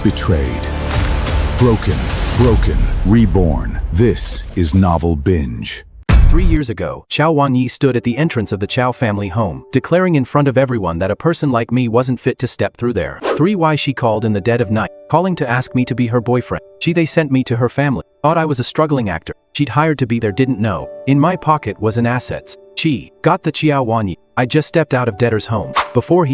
Betrayed. Broken, reborn. This is Novel Binge. 3 years ago, Qiao Wanyi stood at the entrance of the Qiao family home, declaring in front of everyone that a person like me wasn't fit to step through there. 3 Why she called in the dead of night, calling to ask me to be her boyfriend. They sent me to her family. Thought I was a struggling actor she'd hired to be there, didn't know. In my pocket was an assets. Got the Qiao Wanyi. I just stepped out of debtor's home. Before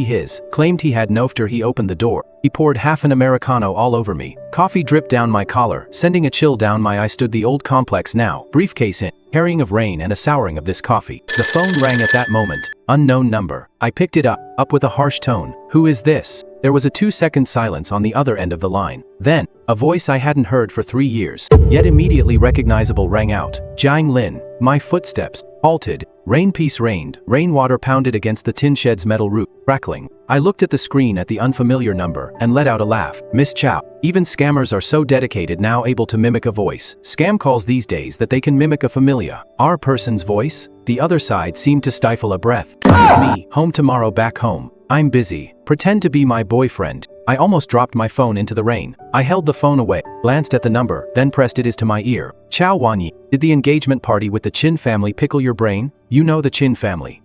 claimed he had no after he opened the door. He poured half an Americano all over me. Coffee dripped down my collar, sending a chill down my eye. Stood the old complex now, briefcase in, carrying of rain and a souring of this coffee. The phone rang at that moment. Unknown number. I picked it up with a harsh tone. Who is this? There was a 2-second silence on the other end of the line. Then, a voice I hadn't heard for 3 years, yet immediately recognizable, rang out. Jiang Lin. My footsteps halted. Rain piece rained. Rainwater pounded against the tin shed's metal roof, crackling. I looked at the screen at the unfamiliar number and let out a laugh. Miss Chow. Even scammers are so dedicated now, able to mimic a voice. Scam calls these days that they can mimic a familiar person's voice. The other side seemed to stifle a breath. Me, home tomorrow, back home. I'm busy. Pretend to be my boyfriend. I almost dropped my phone into the rain. I held the phone away, glanced at the number, then pressed it to my ear. Qiao Wanyi. Did the engagement party with the Qin family pickle your brain? You know the Qin family.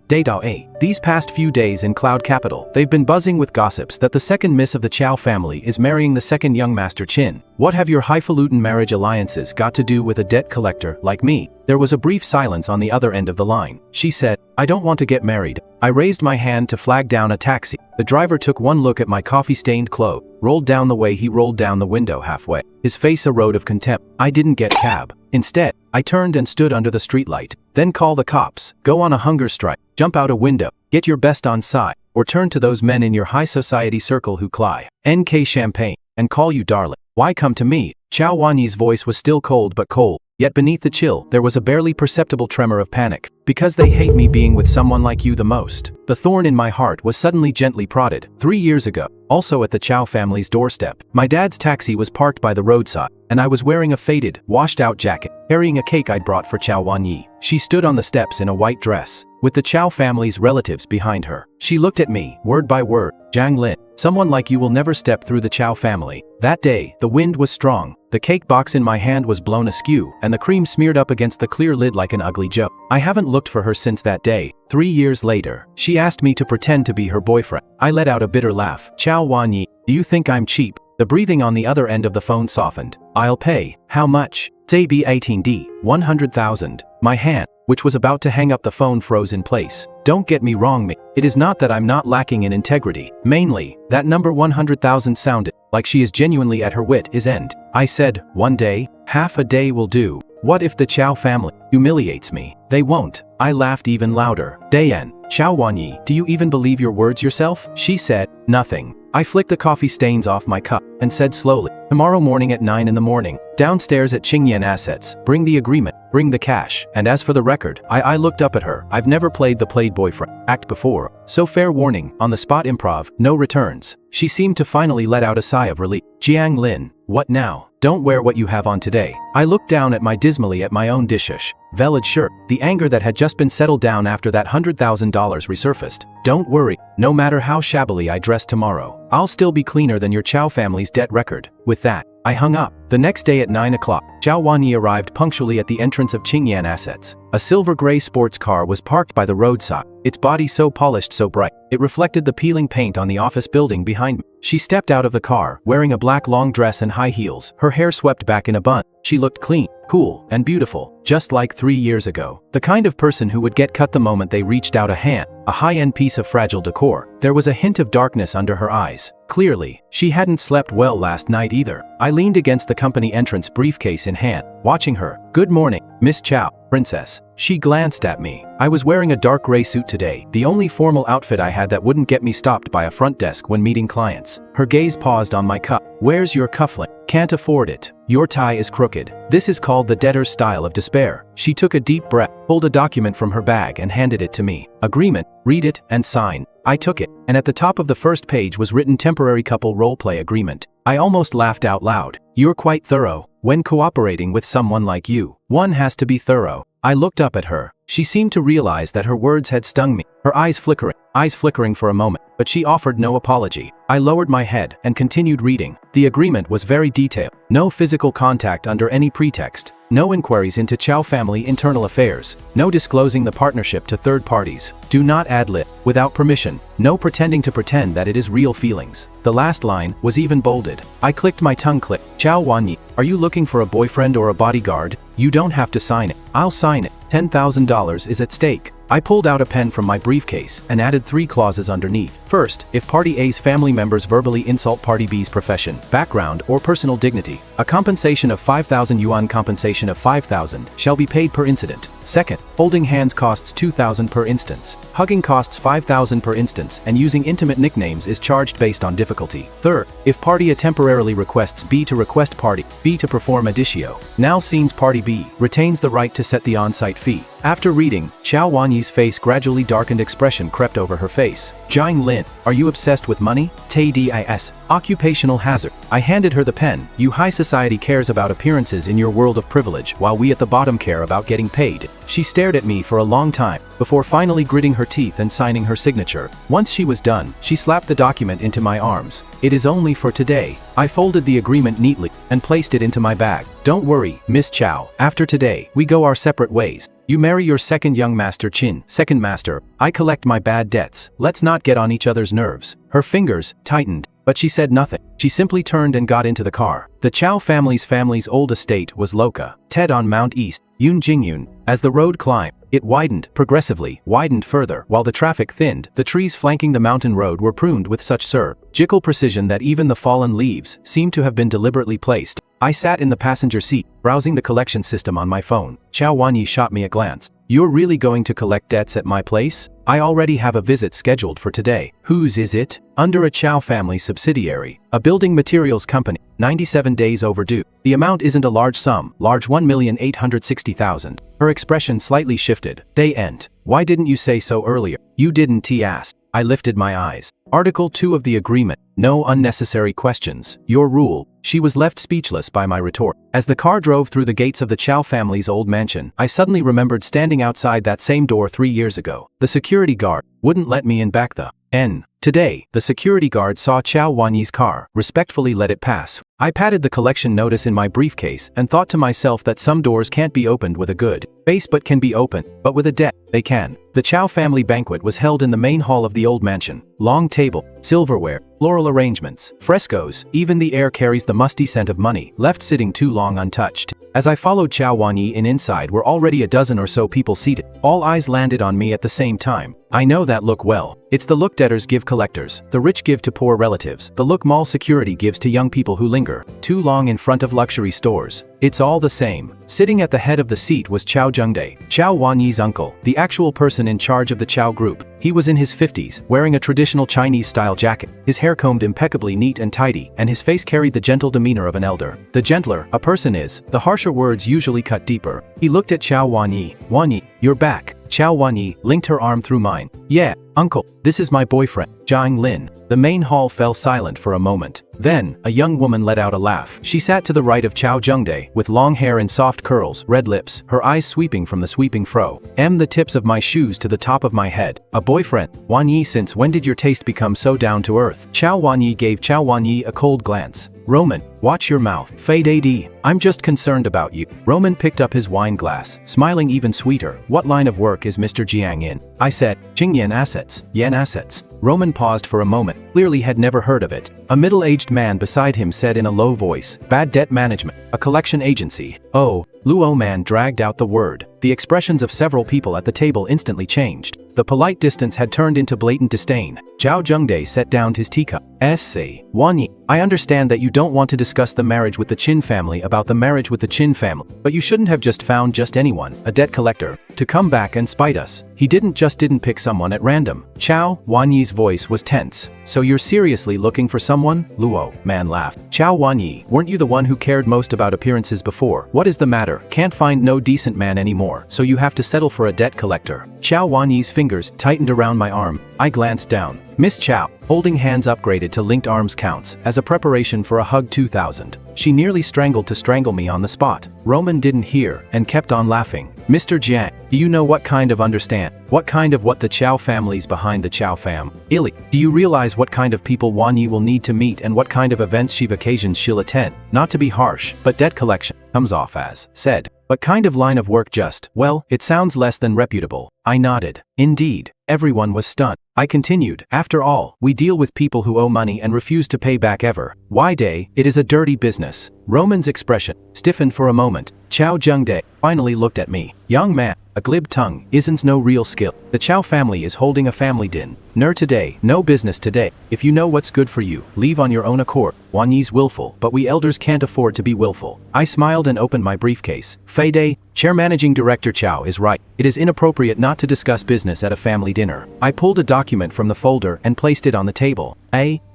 These past few days in Cloud Capital, they've been buzzing with gossips that the second miss of the Qiao family is marrying the second young master Qin. What have your highfalutin marriage alliances got to do with a debt collector like me? There was a brief silence on the other end of the line. She said, I don't want to get married. I raised my hand to flag down a taxi. The driver took one look at my coffee-stained clothes, rolled down the way he rolled down the window halfway, his face a road of contempt. I didn't get cab. Instead, I turned and stood under the streetlight. Then call the cops, go on a hunger strike, jump out a window, get your best on side, or turn to those men in your high society circle who cry NK champagne and call you darling. Why come to me? Qiao Wanyi's voice was still cold but cold. Yet beneath the chill, there was a barely perceptible tremor of panic. Because they hate me being with someone like you the most. The thorn in my heart was suddenly gently prodded. 3 years ago, also at the Qiao family's doorstep, my dad's taxi was parked by the roadside, and I was wearing a faded, washed-out jacket, carrying a cake I'd brought for Qiao Wanyi. She stood on the steps in a white dress, with the Qiao family's relatives behind her. She looked at me, word by word. Jiang Lin. Someone like you will never step through the Qiao family. That day, the wind was strong. The cake box in my hand was blown askew, and the cream smeared up against the clear lid like an ugly joke. I haven't looked for her since that day. 3 years later, she asked me to pretend to be her boyfriend. I let out a bitter laugh. Qiao Wanyi, do you think I'm cheap? The breathing on the other end of the phone softened. I'll pay. How much? ZB 18D, 100,000. My hand, which was about to hang up the phone, froze in place. Don't get me wrong, it is not that I'm not lacking in integrity. Mainly, that number 100,000 sounded like she is genuinely at her wit's end. I said, one day, half a day will do. What if the Qiao family humiliates me? They won't. I laughed even louder. Dayan, Qiao Wanyi, do you even believe your words yourself? She said, nothing. I flicked the coffee stains off my cup and said slowly, tomorrow morning at 9 in the morning, downstairs at Qingyan Assets, bring the agreement, bring the cash. And as for the record, I looked up at her. I've never played the played boyfriend act before. So fair warning, on the spot improv, no returns. She seemed to finally let out a sigh of relief. Jiang Lin, what now? Don't wear what you have on today. I looked down at my own dishish velvet shirt. The anger that had just been settled down after that $100,000 resurfaced. Don't worry, no matter how shabbily I dress tomorrow, I'll still be cleaner than your Qiao family's debt record. With that, I hung up. The next day at 9 o'clock, Qiao Wanyi arrived punctually at the entrance of Qingyan Assets. A silver-gray sports car was parked by the roadside, its body so polished, so bright, it reflected the peeling paint on the office building behind me. She stepped out of the car, wearing a black long dress and high heels, her hair swept back in a bun. She looked clean, cool, and beautiful, just like 3 years ago. The kind of person who would get cut the moment they reached out a hand, a high-end piece of fragile decor. There was a hint of darkness under her eyes. Clearly, she hadn't slept well last night either. I leaned against the company entrance, briefcase in hand, watching her. Good morning, Miss Chow, princess. She glanced at me. I was wearing a dark gray suit today, the only formal outfit I had that wouldn't get me stopped by a front desk when meeting clients. Her gaze paused on my cup. Where's your cufflink? Can't afford it. Your tie is crooked. This is called the debtor's style of despair. She took a deep breath, pulled a document from her bag and handed it to me. Agreement, read it and sign. I took it, and at the top of the first page was written temporary couple roleplay agreement. I almost laughed out loud. You're quite thorough. When cooperating with someone like you, one has to be thorough. I looked up at her. She seemed to realize that her words had stung me, her eyes flickering for a moment, but she offered no apology. I lowered my head and continued reading. The agreement was very detailed. No physical contact under any pretext. No inquiries into Chow family internal affairs. No disclosing the partnership to third parties. Do not ad-lib without permission. No pretending to pretend that it is real feelings. The last line was even bolded. I clicked my tongue click. Chow Wanyi, are you looking for a boyfriend or a bodyguard? You don't have to sign it. I'll sign it. $10,000 is at stake. I pulled out a pen from my briefcase and added 3 clauses underneath. First, if Party A's family members verbally insult Party B's profession, background, or personal dignity, a compensation of 5,000 yuan compensation of 5,000 shall be paid per incident. Second, holding hands costs 2,000 per instance. Hugging costs 5,000 per instance, and using intimate nicknames is charged based on difficulty. Third, if Party A temporarily requests B to request Party B to perform aditio, now scenes Party B retains the right to set the on-site fee. After reading, Chow Wanyi's face gradually darkened. Expression crept over her face. Jiang Lin, are you obsessed with money? TDIS. Occupational hazard. I handed her the pen. You high society cares about appearances in your world of privilege, while we at the bottom care about getting paid. She stared at me for a long time, before finally gritting her teeth and signing her signature. Once she was done, she slapped the document into my arms. It is only for today. I folded the agreement neatly and placed it into my bag. Don't worry, Miss Chow. After today, we go our separate ways. You marry your second young master Chin. Second master, I collect my bad debts. Let's not get on each other's nerves. Her fingers tightened, but she said nothing. She simply turned and got into the car. The Chow family's old estate was Loka, Ted on Mount East, Yun Jingyun. As the road climbed, it widened, progressively, widened further. While the traffic thinned, the trees flanking the mountain road were pruned with such surgical precision that even the fallen leaves seemed to have been deliberately placed. I sat in the passenger seat, browsing the collection system on my phone. Chow Wanyi shot me a glance. You're really going to collect debts at my place? I already have a visit scheduled for today. Whose is it? Under a Chow family subsidiary, a building materials company, 97 days overdue. The amount isn't a large sum, large 1,860,000. Her expression slightly shifted. Day end. Why didn't you say so earlier? You didn't, he asked. I lifted my eyes. Article 2 of the agreement. No unnecessary questions. Your rule. She was left speechless by my retort. As the car drove through the gates of the Chow family's old mansion, I suddenly remembered standing outside that same door 3 years ago. The security guard wouldn't let me in back then. Today, the security guard saw Chow Wanyi's car, respectfully let it pass. I patted the collection notice in my briefcase and thought to myself that some doors can't be opened with a good face but can be opened, but with a debt, they can. The Chow family banquet was held in the main hall of the old mansion. Long table, silverware, floral arrangements, frescoes, even the air carries the musty scent of money, left sitting too long untouched. As I followed Chow Wanyi in, inside were already a dozen or so people seated. All eyes landed on me at the same time. I know that look well. It's the look debtors give collectors, the rich give to poor relatives, the look mall security gives to young people who linger too long in front of luxury stores. It's all the same. Sitting at the head of the seat was Chow Jungdae, Chow Wanyi's uncle, the actual person in charge of the Chow group. He was in his 50s, wearing a traditional Chinese-style jacket, his hair combed impeccably neat and tidy, and his face carried the gentle demeanor of an elder. The gentler a person is, the harsher words usually cut deeper. He looked at Chow Wanyi. Wanyi, you're back. Chow Wanyi linked her arm through mine. Yeah, uncle, this is my boyfriend, Jiang Lin. The main hall fell silent for a moment. Then, a young woman let out a laugh. She sat to the right of Chow Jungdae, with long hair and soft curls, red lips, her eyes sweeping from the sweeping fro. The tips of my shoes to the top of my head. A boyfriend? Wanyi, since when did your taste become so down to earth? Chow Wanyi gave Chow Wanyi a cold glance. Roman, watch your mouth. Fade AD. I'm just concerned about you. Roman picked up his wine glass, smiling even sweeter. What line of work is Mr. Jiang in? I said, Qingyan assets. Yen assets. Roman paused for a moment, clearly had never heard of it. A middle-aged man beside him said in a low voice, bad debt management, a collection agency. Oh, Luo man dragged out the word. The expressions of several people at the table instantly changed. The polite distance had turned into blatant disdain. Chow Jungdae set down his teacup. S.A. Wanyi, I understand that you don't want to discuss the marriage with the Qin family about the marriage with the Qin family, but you shouldn't have just found just anyone, a debt collector, to come back and spite us. He didn't pick someone at random. Chow Wanyi's voice was tense. So you're seriously looking for someone? Luo man laughed. Chow Wanyi, weren't you the one who cared most about appearances before? What is the matter? Can't find no decent man anymore, so you have to settle for a debt collector. Chow Wanyi's fingers tightened around my arm. I glanced down. Miss Chow, holding hands upgraded to linked arms counts as a preparation for a hug 2000. She nearly strangled to strangle me on the spot. Roman didn't hear and kept on laughing. Mr. Jiang, do you know what kind of understand? What kind of what the Chow family's behind the Chow fam? Illy, do you realize what kind of people Wan Yi will need to meet and what kind of events occasions she'll attend? Not to be harsh, but debt collection comes off as said. What kind of line of work just, well, it sounds less than reputable. I nodded. Indeed. Everyone was stunned. I continued, after all, we deal with people who owe money and refuse to pay back ever. Why day, it is a dirty business. Roman's expression stiffened for a moment. Chow Jung-dae finally looked at me. Young man, a glib tongue isn't no real skill. The Chow family is holding a family din. Today, no business today. If you know what's good for you, leave on your own accord. Wan Yi's willful, but we elders can't afford to be willful. I smiled and opened my briefcase. Fei Day, Chair Managing Director Chow is right. It is inappropriate not to discuss business at a family dinner. I pulled a document from the folder and placed it on the table.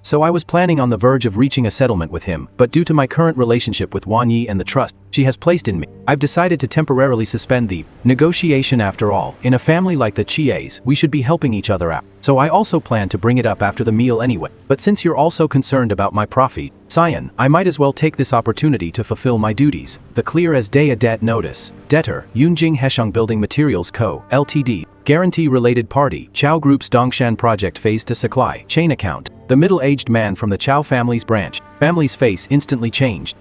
So I was planning on the verge of reaching a settlement with him, but due to my current relationship with Wan Yi and the trust she has placed in me, I've decided to temporarily suspend the negotiation. After all, in a family like the Chies, we should be helping each other out. So I also plan to bring it up after the meal anyway. But since you're also concerned about my profit, Cyan, I might as well take this opportunity to fulfill my duties. The clear as day a debt notice. Debtor, Yunjing Heshang Building Materials Co., Ltd. Guarantee related party, Chow Group's Dongshan Project Phase to Supply, chain account. The middle-aged man from the Chow family's branch. Family's face instantly changed.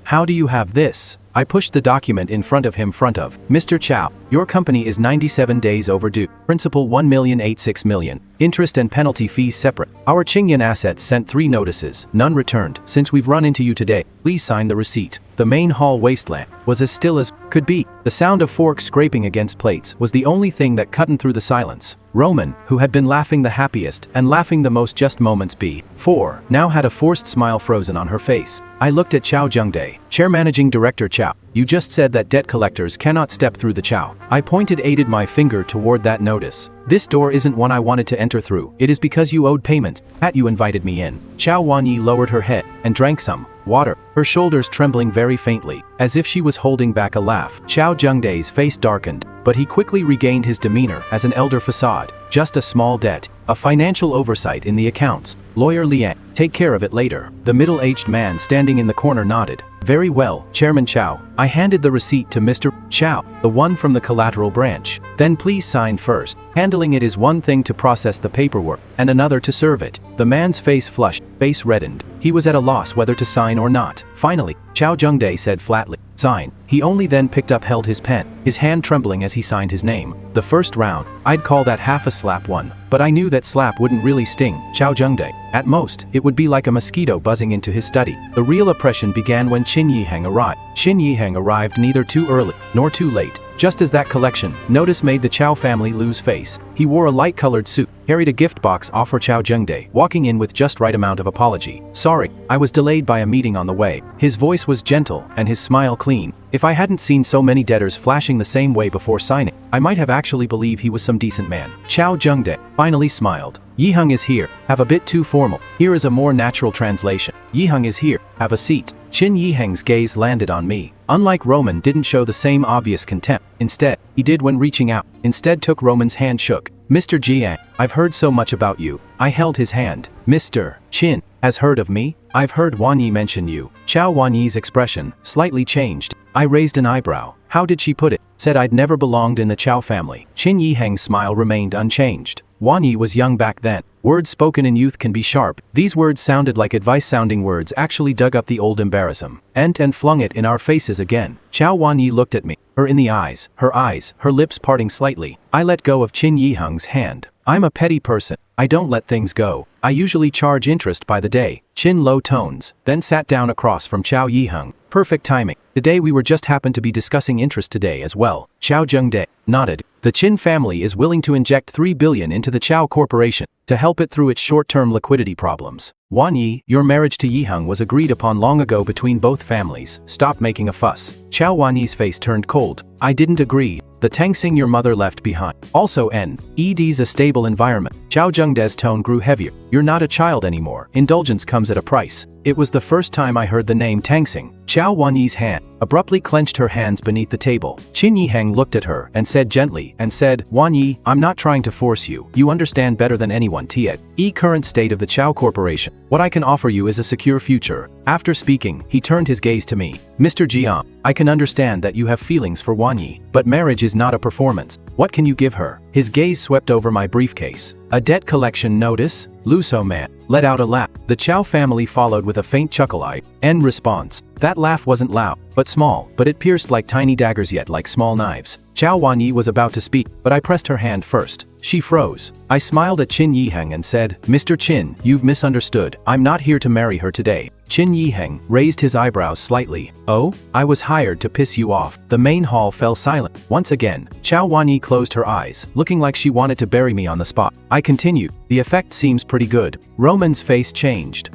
How do you have this? I pushed the document in front of him. Mr. Chow, your company is 97 days overdue. Principal 1,086,000. Interest and penalty fees separate. Our Qingyan assets sent 3 notices, none returned. Since we've run into you today, please sign the receipt. The main hall wasteland was as still as could be. The sound of forks scraping against plates was the only thing that cut through the silence. Roman, who had been laughing the happiest and laughing the most just moments before, now had a forced smile frozen on her face. I looked at Chow Jung-dae. Chair Managing Director Chow, you just said that debt collectors cannot step through the Chow. I aided my finger toward that notice. This door isn't one I wanted to enter through. It is because you owed payments that you invited me in. Chow Wan Yi lowered her head and drank some water, her shoulders trembling very faintly, as if she was holding back a laugh. Chow Jung-dae's face darkened, but he quickly regained his demeanor as an elder facade. Just a small debt, a financial oversight in the accounts. Lawyer Liang, take care of it later. The middle-aged man standing in the corner nodded. Very well, Chairman Chow. I handed the receipt to Mr. Chow, the one from the collateral branch. Then please sign first. Handling it is one thing to process the paperwork, and another to serve it. The man's face flushed, face reddened. He was at a loss whether to sign or not. Finally, Chow Jung-dae said flatly, sign. He only then held his pen, his hand trembling as he signed his name. The first round, I'd call that half a slap one, but I knew that slap wouldn't really sting Chow Jung-dae. At most, it would be like a mosquito buzzing into his study. The real oppression began when Qin Yihang arrived. Qin Yihang arrived neither too early, nor too late. Just as that collection notice made the Chow family lose face. He wore a light-colored suit, carried a gift box off for Chow Jung-dae, walking in with just right amount of apology. Sorry, I was delayed by a meeting on the way. His voice was gentle, and his smile clean. If I hadn't seen so many debtors flashing the same way before signing, I might have actually believed he was some decent man. Chow Jung-dae finally smiled. Yihang is here, have a bit too formal. Here is a more natural translation. Yihang is here, have a seat. Qin Yihang's gaze landed on me. Unlike Roman didn't show the same obvious contempt. Instead, he did when reaching out. Instead took Roman's hand shook. Mr. Jiang, I've heard so much about you. I held his hand. Mr. Qin has heard of me? I've heard Wan Yi mention you. Chow Wan Yi's expression slightly changed. I raised an eyebrow. How did she put it? Said I'd never belonged in the Chow family. Qin Yihang's smile remained unchanged. Wan Yi was young back then. Words spoken in youth can be sharp. These words sounded like advice-sounding words actually dug up the old embarrassment and flung it in our faces again. Chow Wan Yi looked at me, her in the eyes, her lips parting slightly. I let go of Qin Yihang's hand. I'm a petty person. I don't let things go. I usually charge interest by the day. Qin low tones, then sat down across from Chow Yihang. Perfect timing. Today we were just happened to be discussing interest today as well. Chow Jung-dae nodded. The Qin family is willing to inject 3 billion into the Chow Corporation to help it through its short-term liquidity problems. Wan Yi, your marriage to Yihang was agreed upon long ago between both families. Stop making a fuss. Chow Wan Yi's face turned cold. I didn't agree. The Tangsing your mother left behind. Also ED's a stable environment. Chow Jung-dae's tone grew heavier. You're not a child anymore. Indulgence comes at a price. It was the first time I heard the name Tangsing. Chow Wanyi's hand abruptly clenched her hands beneath the table. Qin Yiheng looked at her and said gently, Wanyi, I'm not trying to force you. You understand better than anyone the current state of the Chow Corporation. What I can offer you is a secure future. After speaking, he turned his gaze to me. Mr. Jiang, I can understand that you have feelings for Wanyi, but marriage is not a performance. What can you give her? His gaze swept over my briefcase. A debt collection notice? Luso man let out a laugh. The Chow family followed with a faint chuckle. End response. That laugh wasn't loud, but small, but it pierced like tiny daggers yet like small knives. Chow Wanyi was about to speak, but I pressed her hand first. She froze. I smiled at Qin Yiheng and said, Mr. Qin, you've misunderstood. I'm not here to marry her today. Qin Yiheng raised his eyebrows slightly. Oh? I was hired to piss you off. The main hall fell silent. Once again, Chow Wanyi closed her eyes, looking like she wanted to bury me on the spot. I continued. The effect seems pretty good. Roman's face changed.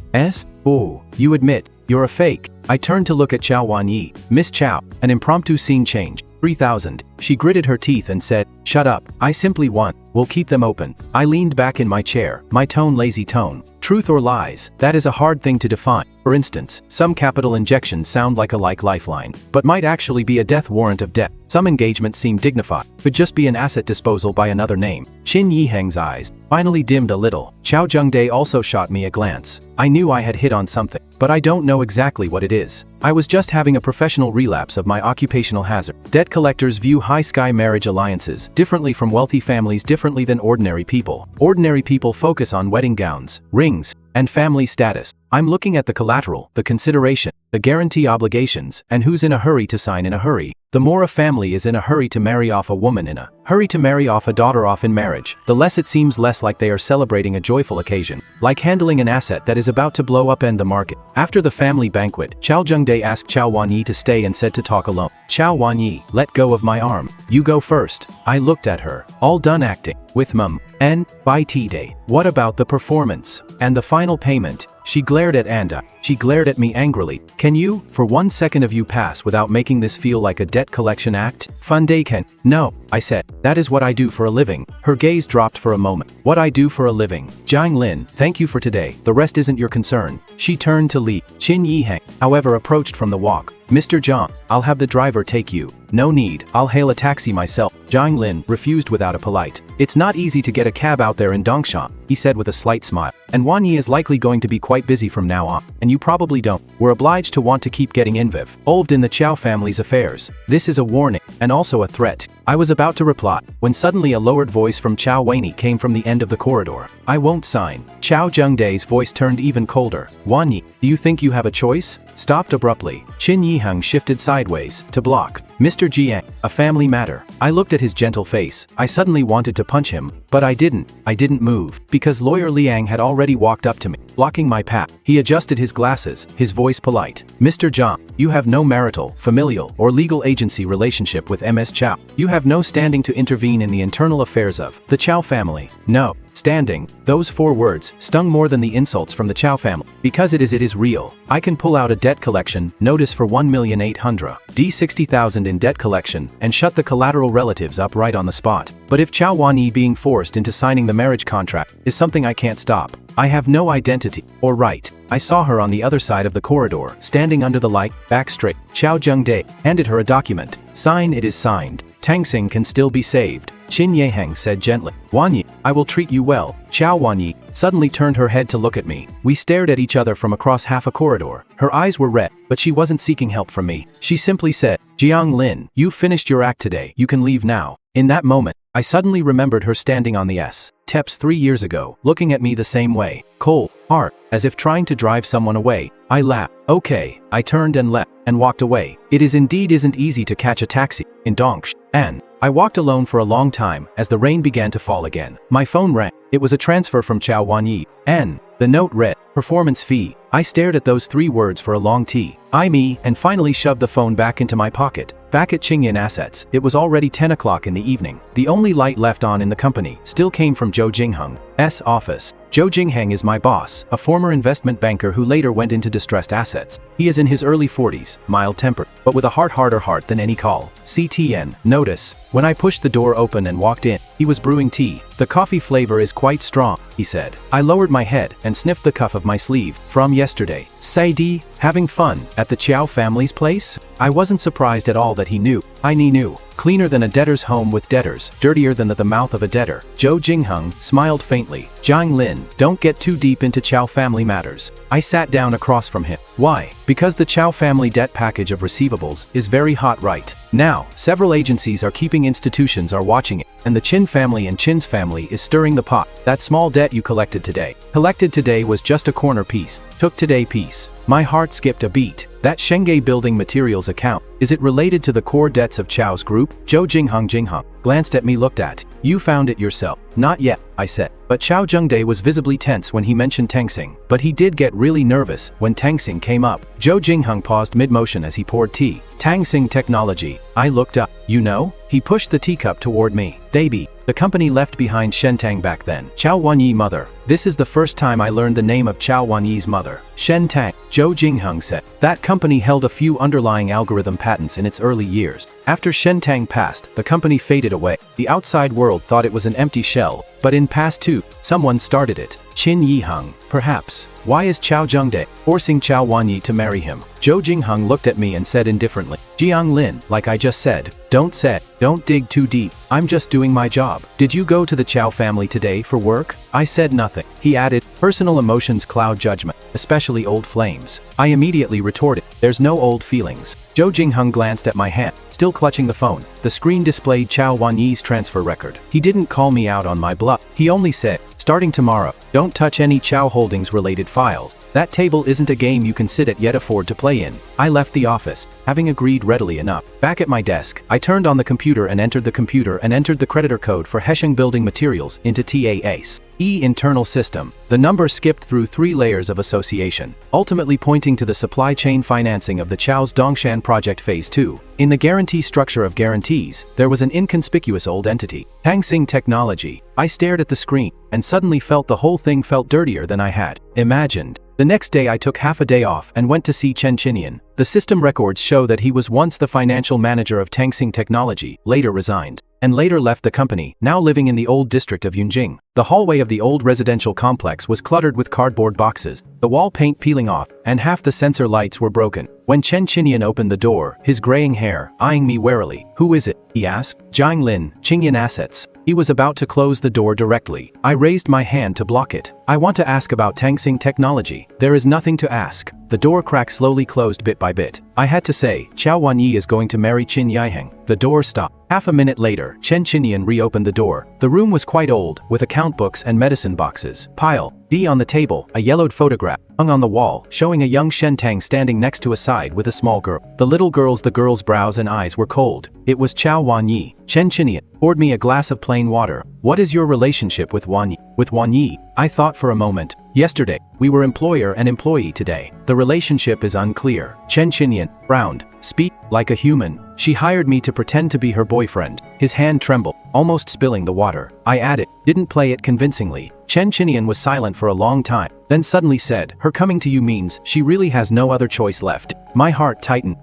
Oh, you admit, you're a fake. I turned to look at Chow Wanyi. Miss Chow, an impromptu scene change. 3,000. She gritted her teeth and said, shut up. I simply want. We'll keep them open. I leaned back in my chair, my tone lazy tone. Truth or lies, that is a hard thing to define. For instance, some capital injections sound like a lifeline, but might actually be a death warrant of debt. Some engagements seem dignified, could just be an asset disposal by another name. Qin Yiheng's eyes finally dimmed a little. Chow Jungdae also shot me a glance. I knew I had hit on something, but I don't know exactly what it is. I was just having a professional relapse of my occupational hazard. Debt collectors view high-sky marriage alliances differently from wealthy families, differently than ordinary people. Ordinary people focus on wedding gowns, rings, and family status. I'm looking at the collateral, the consideration, the guarantee obligations, and who's in a hurry to sign in a hurry. The more a family is in a hurry to marry off a woman, in a hurry to marry off a daughter off in marriage, the less it seems less like they are celebrating a joyful occasion, like handling an asset that is about to blow up and the market. After the family banquet, Chow Jungdae asked Chow Wanyi to stay and said to talk alone. Chow Wanyi, let go of my arm. You go first. I looked at her. All done acting. With mum. And, by T-Day. What about the performance? And the final payment? She glared at Anda. She glared at me angrily. Can you, for 1 second of you pass without making this feel like a debt collection act? Funday-ken. No, I said. That is what I do for a living. Her gaze dropped for a moment. What I do for a living. Jiang Lin, thank you for today. The rest isn't your concern. She turned to leave. Qin Yiheng, however, approached from the walk. Mr. Zhang, I'll have the driver take you. No need, I'll hail a taxi myself. Jiang Lin refused without a polite. It's not easy to get a cab out there in Dongshan, he said with a slight smile. And Wanyi is likely going to be quite busy from now on, and you probably don't. We're obliged to want to keep getting involved in the Chow family's affairs. This is a warning, and also a threat. I was about to reply, when suddenly a lowered voice from Chow Wanyi came from the end of the corridor. I won't sign. Chow Jungdae's voice turned even colder. Wanyi, do you think you have a choice? Stopped abruptly. Qin Yiheng shifted sideways, to block. Mr. Jiang, a family matter. I looked at his gentle face. I suddenly wanted to punch him, but I didn't. I didn't move, because Lawyer Liang had already walked up to me, blocking my path. He adjusted his glasses, his voice polite. Mr. Zhang, you have no marital, familial, or legal agency relationship with Ms. Chow. You have no standing to intervene in the internal affairs of the Chow family. No. Standing. Those 4 words stung more than the insults from the Chow family. Because it is real. I can pull out a debt collection notice for 1,860,000 in debt collection and shut the collateral relatives up right on the spot. But if Chow Wanyi being forced into signing the marriage contract is something I can't stop. I have no identity or right. I saw her on the other side of the corridor, standing under the light, back straight. Chow Jungdae handed her a document. Sign, it is signed. Tangsing can still be saved. Qin Yiheng said gently. Wanyi, I will treat you well. Chow Wanyi suddenly turned her head to look at me. We stared at each other from across half a corridor. Her eyes were red, but she wasn't seeking help from me. She simply said, Jiang Lin, you finished your act today. You can leave now. In that moment, I suddenly remembered her standing on the steps 3 years ago, looking at me the same way. Cold, hard, as if trying to drive someone away. I laughed. Okay, I turned and left, and walked away. It isn't easy to catch a taxi in Dongshan. And I walked alone for a long time as the rain began to fall again. My phone rang. It was a transfer from Chow Wanyi. And the note read, performance fee. I stared at those 3 words for a long time, and finally shoved the phone back into my pocket. Back at Qingyan Assets, it was already 10 o'clock in the evening. The only light left on in the company still came from Zhou Jingheng's office. Zhou Jingheng is my boss, a former investment banker who later went into distressed assets. He is in his early 40s, mild-tempered, but with a harder heart than any call. CTN. Notice. When I pushed the door open and walked in, he was brewing tea. The coffee flavor is quite strong, he said. I lowered my head and sniffed the cuff of my sleeve. From yesterday. Sadie, having fun at the Chow family's place? I wasn't surprised at all that he knew. I knew. Cleaner than a debtor's home with debtors, dirtier than the mouth of a debtor. Zhou Jingheng smiled faintly. Jiang Lin, don't get too deep into Chow family matters. I sat down across from him. Why? Because the Chow family debt package of receivables is very hot right now. Several agencies are keeping, institutions are watching it, and the Qin family and Qin's family is stirring the pot. That small debt you collected today was just a corner piece. Took today piece. My heart skipped a beat. That Shanghai building materials account, is it related to the core debts of Chow's group? Zhou Jingheng glanced at me, looked at. You found it yourself. Not yet, I said. But Chow Zhengde was visibly tense when he mentioned Tangsing. But he did get really nervous when Tangsing came up. Zhou Jingheng paused mid-motion as he poured tea. Tangsing Technology. I looked up. You know? He pushed the teacup toward me. Baby. The company left behind Shentang back then. Chow Wanyi mother. This is the first time I learned the name of Chow Wanyi's mother. Shentang. Zhou Jingheng said. That company held a few underlying algorithm patents in its early years. After Shentang passed, the company faded away. The outside world thought it was an empty shell, but in past two, someone started it. Qin Yiheng, perhaps. Why is Chow Zhengde forcing Chow Wanyi to marry him? Zhou Jingheng looked at me and said indifferently, Jiang Lin, like I just said, don't dig too deep. I'm just doing my job. Did you go to the Chow family today for work? I said nothing. He added, personal emotions cloud judgment, especially old flames. I immediately retorted, there's no old feelings. Zhou Jingheng glanced at my hand, still clutching the phone. The screen displayed Chow Wanyi's transfer record. He didn't call me out on my bluff. He only said, starting tomorrow, don't touch any Chow Holdings related files. That table isn't a game you can sit at yet afford to play in. I left the office, having agreed readily enough. Back at my desk, I turned on the computer and entered the creditor code for Hesheng Building Materials into TAA's internal system. The number skipped through 3 layers of association, ultimately pointing to the supply chain financing of the Chow's Dongshan project phase 2. In the guarantee structure of guarantees, there was an inconspicuous old entity, Tangsing Technology. I stared at the screen, and suddenly felt the whole thing felt dirtier than I had imagined. The next day I took half a day off and went to see Chen Chinian. The system records show that he was once the financial manager of Tangsing Technology, later resigned, and later left the company, now living in the old district of Yunjing. The hallway of the old residential complex was cluttered with cardboard boxes, the wall paint peeling off, and half the sensor lights were broken. When Chen Chinian opened the door, his graying hair, eyeing me warily. Who is it? He asked. Jiang Lin, Qingyan Assets. He was about to close the door directly. I raised my hand to block it. I want to ask about Tangsing Technology. There is nothing to ask. The door crack slowly closed bit by bit. I had to say, Chow Wanyi is going to marry Qin Yiheng. The door stopped. Half a minute later, Chen Chinian reopened the door. The room was quite old, with account books and medicine boxes. Pile D on the table, a yellowed photograph hung on the wall, showing a young Shentang standing next to a side with a small girl. The girl's brows and eyes were cold. It was Chow Wanyi. Chen Chinian poured me a glass of plain water. What is your relationship with Wanyi? With Wanyi? I thought for a moment. Yesterday, we were employer and employee. Today, the relationship is unclear. Chen Chinian frowned. Speak like a human. She hired me to pretend to be her boyfriend. His hand trembled, almost spilling the water. I added, didn't play it convincingly. Chen Chinian was silent for a long time, then suddenly said, her coming to you means she really has no other choice left. My heart tightened.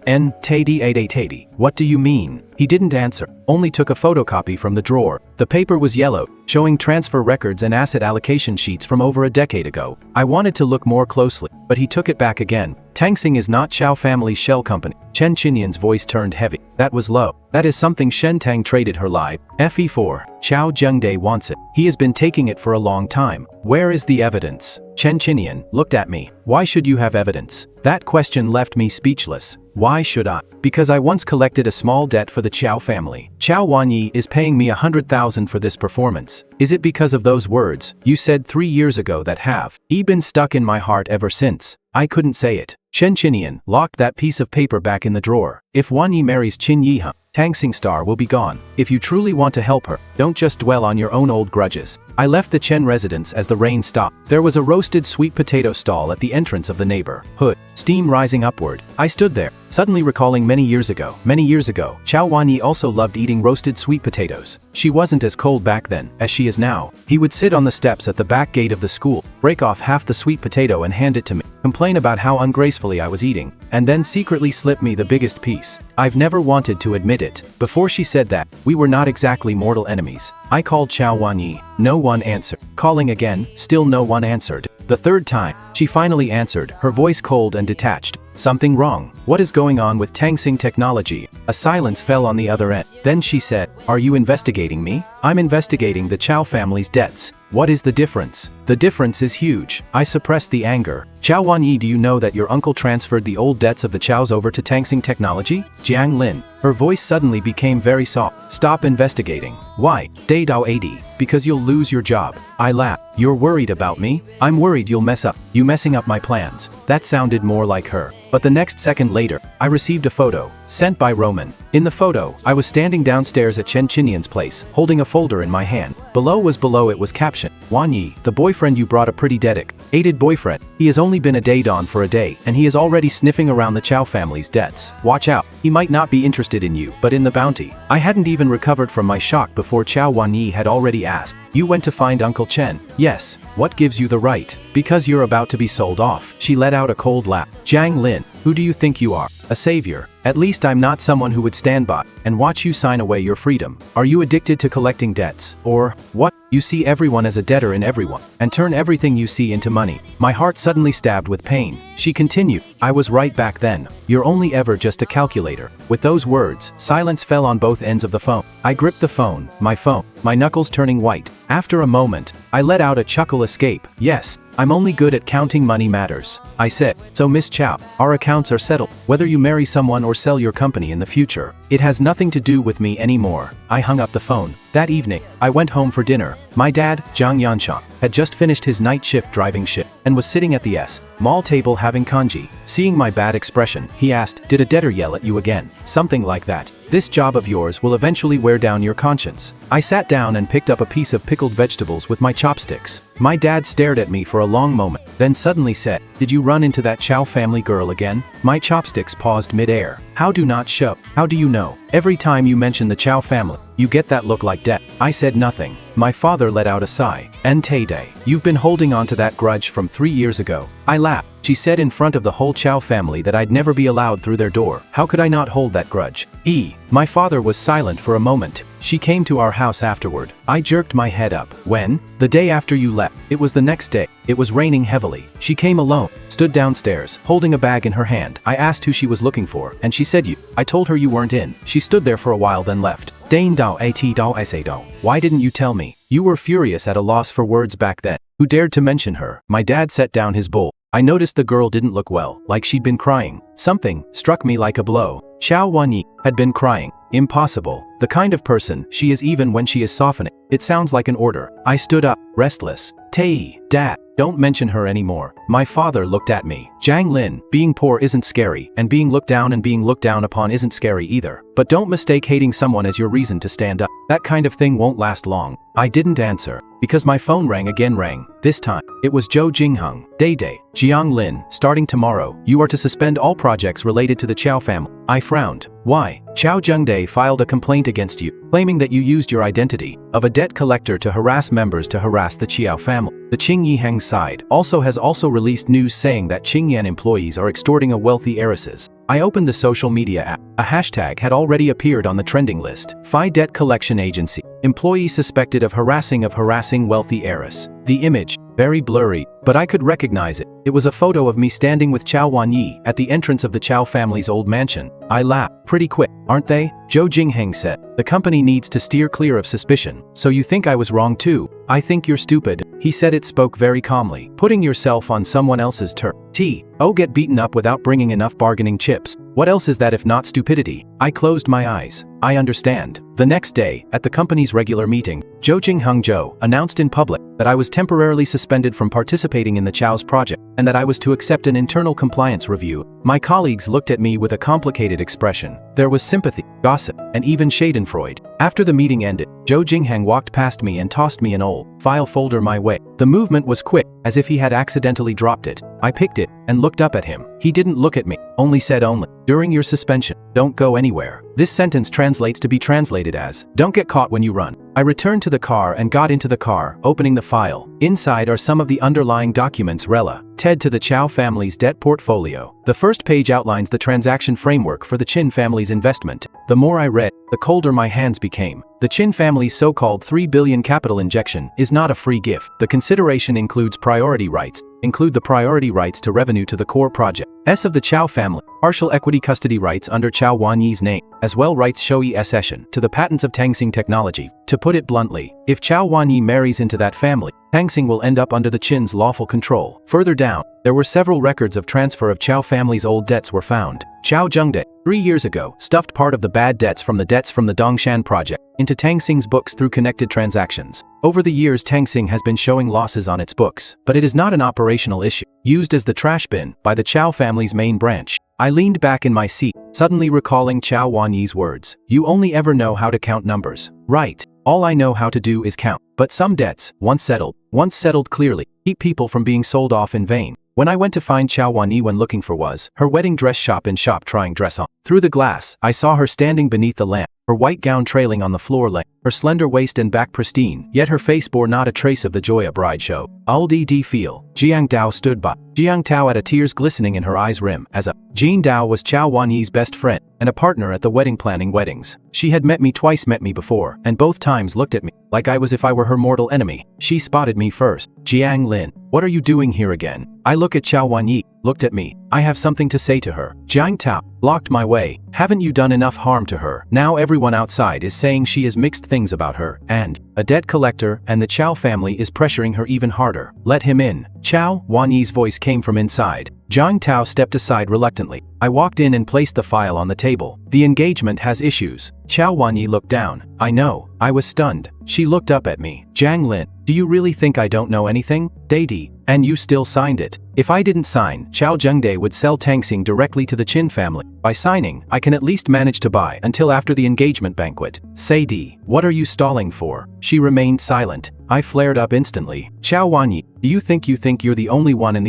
N. Tadi. What do you mean? He didn't answer, only took a photocopy from the drawer. The paper was yellow, showing transfer records and asset allocation sheets from over a decade ago. I wanted to look more closely, but he took it back again. Tangsing is not Chow family's shell company. Chen Chinian's voice turned heavy. That was low. That is something Shentang traded her life. FE4. Chow Zhengde wants it. He has been taking it for a long time. Where is the evidence? Chen Chinian looked at me. Why should you have evidence? That question left me speechless. Why should I? Because I once collected a small debt for the Chow family. Chow Wanyi is paying me 100,000 for this performance. Is it because of those words you said 3 years ago that have been stuck in my heart ever since? I couldn't say it. Chen Chinian locked that piece of paper back in the drawer. If Wanyi marries Qin Yiheng, Tangsing Star will be gone. If you truly want to help her, don't just dwell on your own old grudges. I left the Chen residence as the rain stopped. There was a roasted sweet potato stall at the entrance of the neighborhood, steam rising upward. I stood there, suddenly recalling many years ago, Chow Wanyi also loved eating roasted sweet potatoes. She wasn't as cold back then as she is now. He would sit on the steps at the back gate of the school, break off half the sweet potato and hand it to me. complain about how ungracefully I was eating, and then secretly slip me the biggest piece. I've never wanted to admit it. Before she said that, we were not exactly mortal enemies. I called Chao Wanyi. No one answered. Calling again, still no one answered. The third time, she finally answered, her voice cold and detached. Something wrong? What is going on with Tangsing technology? A silence fell on the other end. Then she said, are you investigating me? I'm investigating the Chao family's debts. What is the difference? The difference is huge. I suppressed the anger. Chao Wanyi, do you know that your uncle transferred the old debts of the Chaos over to Tangsing technology? Jiang Lin. Her voice suddenly became very soft. Stop investigating. Why? Day Dao 80. Because you'll lose your job. I laughed. You're worried about me? I'm worried you'll mess up. You messing up my plans. That sounded more like her. But the next second later, I received a photo, sent by Roman. In the photo, I was standing downstairs at Chen Chinian's place, holding a folder in my hand. Below it was captioned, Wanyi, the boyfriend you brought a pretty dedicated boyfriend. He has only been a daydon for a day, and he is already sniffing around the Chao family's debts. Watch out. He might not be interested in you, but in the bounty. I hadn't even recovered from my shock before Chao Wanyi had already asked, you went to find Uncle Chen? Yes. What gives you the right? Because you're about to be sold off. She let out a cold laugh. Jiang Lin, who do you think you are? A savior? At least I'm not someone who would stand by and watch you sign away your freedom. Are you addicted to collecting debts? Or what? You see everyone as a debtor in everyone, and turn everything you see into money. My heart suddenly stabbed with pain. She continued, I was right back then. You're only ever just a calculator. With those words, silence fell on both ends of the phone. I gripped the phone, my knuckles turning white. After a moment, I let out a chuckle escape. Yes, I'm only good at counting money matters. I said, so Miss Chow, our accounts are settled. Whether you marry someone or sell your company in the future, it has nothing to do with me anymore. I hung up the phone. That evening, I went home for dinner. My dad, Zhang Yanshan, had just finished his night shift driving shift and was sitting at the mall table having kanji. Seeing my bad expression, he asked, did a debtor yell at you again? Something like that. This job of yours will eventually wear down your conscience. I sat down and picked up a piece of pickled vegetables with my chopsticks. My dad stared at me for a long moment, then suddenly said, did you run into that Chow family girl again? My chopsticks paused mid-air. How do not show? How do you know? Every time you mention the Chow family, you get that look like death. I said nothing. My father let out a sigh. Entei, you've been holding on to that grudge from 3 years ago. I laughed. She said in front of the whole Chow family that I'd never be allowed through their door. How could I not hold that grudge? My father was silent for a moment. She came to our house afterward. I jerked my head up. When? The day after you left. It was the next day. It was raining heavily. She came alone, stood downstairs, holding a bag in her hand. I asked who she was looking for, and she said you. I told her you weren't in. She stood there for a while then left. Dane dao at dao sa dao. Why didn't you tell me? You were furious at a loss for words back then. Who dared to mention her? My dad set down his bowl. I noticed the girl didn't look well, like she'd been crying. Something struck me like a blow. Chao Wanyi had been crying. Impossible. The kind of person she is even when she is softening. It sounds like an order. I stood up, restless. Tei, Dad, don't mention her anymore. My father looked at me. Jiang Lin, being poor isn't scary, and being looked down upon isn't scary either. But don't mistake hating someone as your reason to stand up. That kind of thing won't last long. I didn't answer, because my phone rang. This time, it was Zhou Jingheng. Day, Jiang Lin, starting tomorrow, you are to suspend all projects related to the Chao family. I frowned. Why? Chao Zhengde filed a complaint against you, claiming that you used your identity of a debt collector to harass the Chiao family. The Qingyiheng side also has released news saying that Qingyan employees are extorting a wealthy heiresses. I opened the social media app. A hashtag had already appeared on the trending list. Phi Debt Collection Agency. Employee suspected of harassing wealthy heiress. The image, very blurry, but I could recognize it. It was a photo of me standing with Chao Wanyi at the entrance of the Chao family's old mansion. I laughed. Pretty quick, aren't they? Zhou Jingheng said. The company needs to steer clear of suspicion. So you think I was wrong too? I think you're stupid. He said it spoke very calmly. Putting yourself on someone else's turf. Get beaten up without bringing enough bargaining chips. What else is that if not stupidity? I closed my eyes. I understand. The next day, at the company's regular meeting, Zhou Jingheng announced in public that I was temporarily suspended from participating in the Chao's project, and that I was to accept an internal compliance review. My colleagues looked at me with a complicated expression. There was sympathy, gossip, and even schadenfreude. After the meeting ended, Zhou Jingheng walked past me and tossed me an old file folder my way. The movement was quick, as if he had accidentally dropped it. I picked it and looked up at him. He didn't look at me, only said during your suspension, don't go anywhere. This sentence translates to be translated as, don't get caught when you run. I returned to the car and got into the car, opening the file. Inside are some of the underlying documents TED to the Chow family's debt portfolio. The first page outlines the transaction framework for the Chin family's investment. The more I read, the colder my hands became. The Chin family's so-called $3 billion capital injection is not a free gift. The consideration includes priority rights, the priority rights to revenue to the core project of the Chow family, partial equity custody rights under Chow Wan-Yi's name, as well rights Shoei accession to the patents of Tangsing technology. To put it bluntly, if Chow Wan-Yi marries into that family, Tangsing will end up under the Chin's lawful control. Further down, there were several records of transfer of Chow family's old debts were found. Chow Zhengde, 3 years ago, stuffed part of the bad debts from the Dongshan project into Tangsing's books through connected transactions. Over the years, Tangsing has been showing losses on its books, but it is not an operational issue, used as the trash bin by the Chow family's main branch. I leaned back in my seat, suddenly recalling Chow Wan-Yi's words. You only ever know how to count numbers. Right. All I know how to do is count. But some debts, once settled clearly, keep people from being sold off in vain. When I went to find Chow Wan-Yi when looking for was her wedding dress shop trying dress on. Through the glass, I saw her standing beneath the lamp, her white gown trailing on the floor length, her slender waist and back pristine, yet her face bore not a trace of the joy a bride show. Aldi feel. Jiang Dao stood by. Jiang Tao had a tears glistening in her eyes rim, as a Jean Dao was Chow Wan-Yi's best friend, and a partner at the wedding planning weddings. She had met me before, and both times looked at me, like I was if I were her mortal enemy. She spotted me first. Jiang Lin, what are you doing here again? I look at Chow Wan-Yi, looked at me. I have something to say to her. Jiang Tao blocked my way. Haven't you done enough harm to her? Now everyone outside is saying she has mixed things about her, and a debt collector, and the Chow family is pressuring her even harder. Let him in. Chow Wan-Yi's voice came from inside. Jiang Tao stepped aside reluctantly. I walked in and placed the file on the table. The engagement has issues. Chow Wan-Yi looked down. I know. I was stunned. She looked up at me. Jiang Lin, do you really think I don't know anything? Daddy, and you still signed it. If I didn't sign, Chow Zhengde would sell Tangsing directly to the Chin family. By signing, I can at least manage to buy until after the engagement banquet. Say D, what are you stalling for? She remained silent. I flared up instantly. Chow Wan-Yi, do you think you're the only one in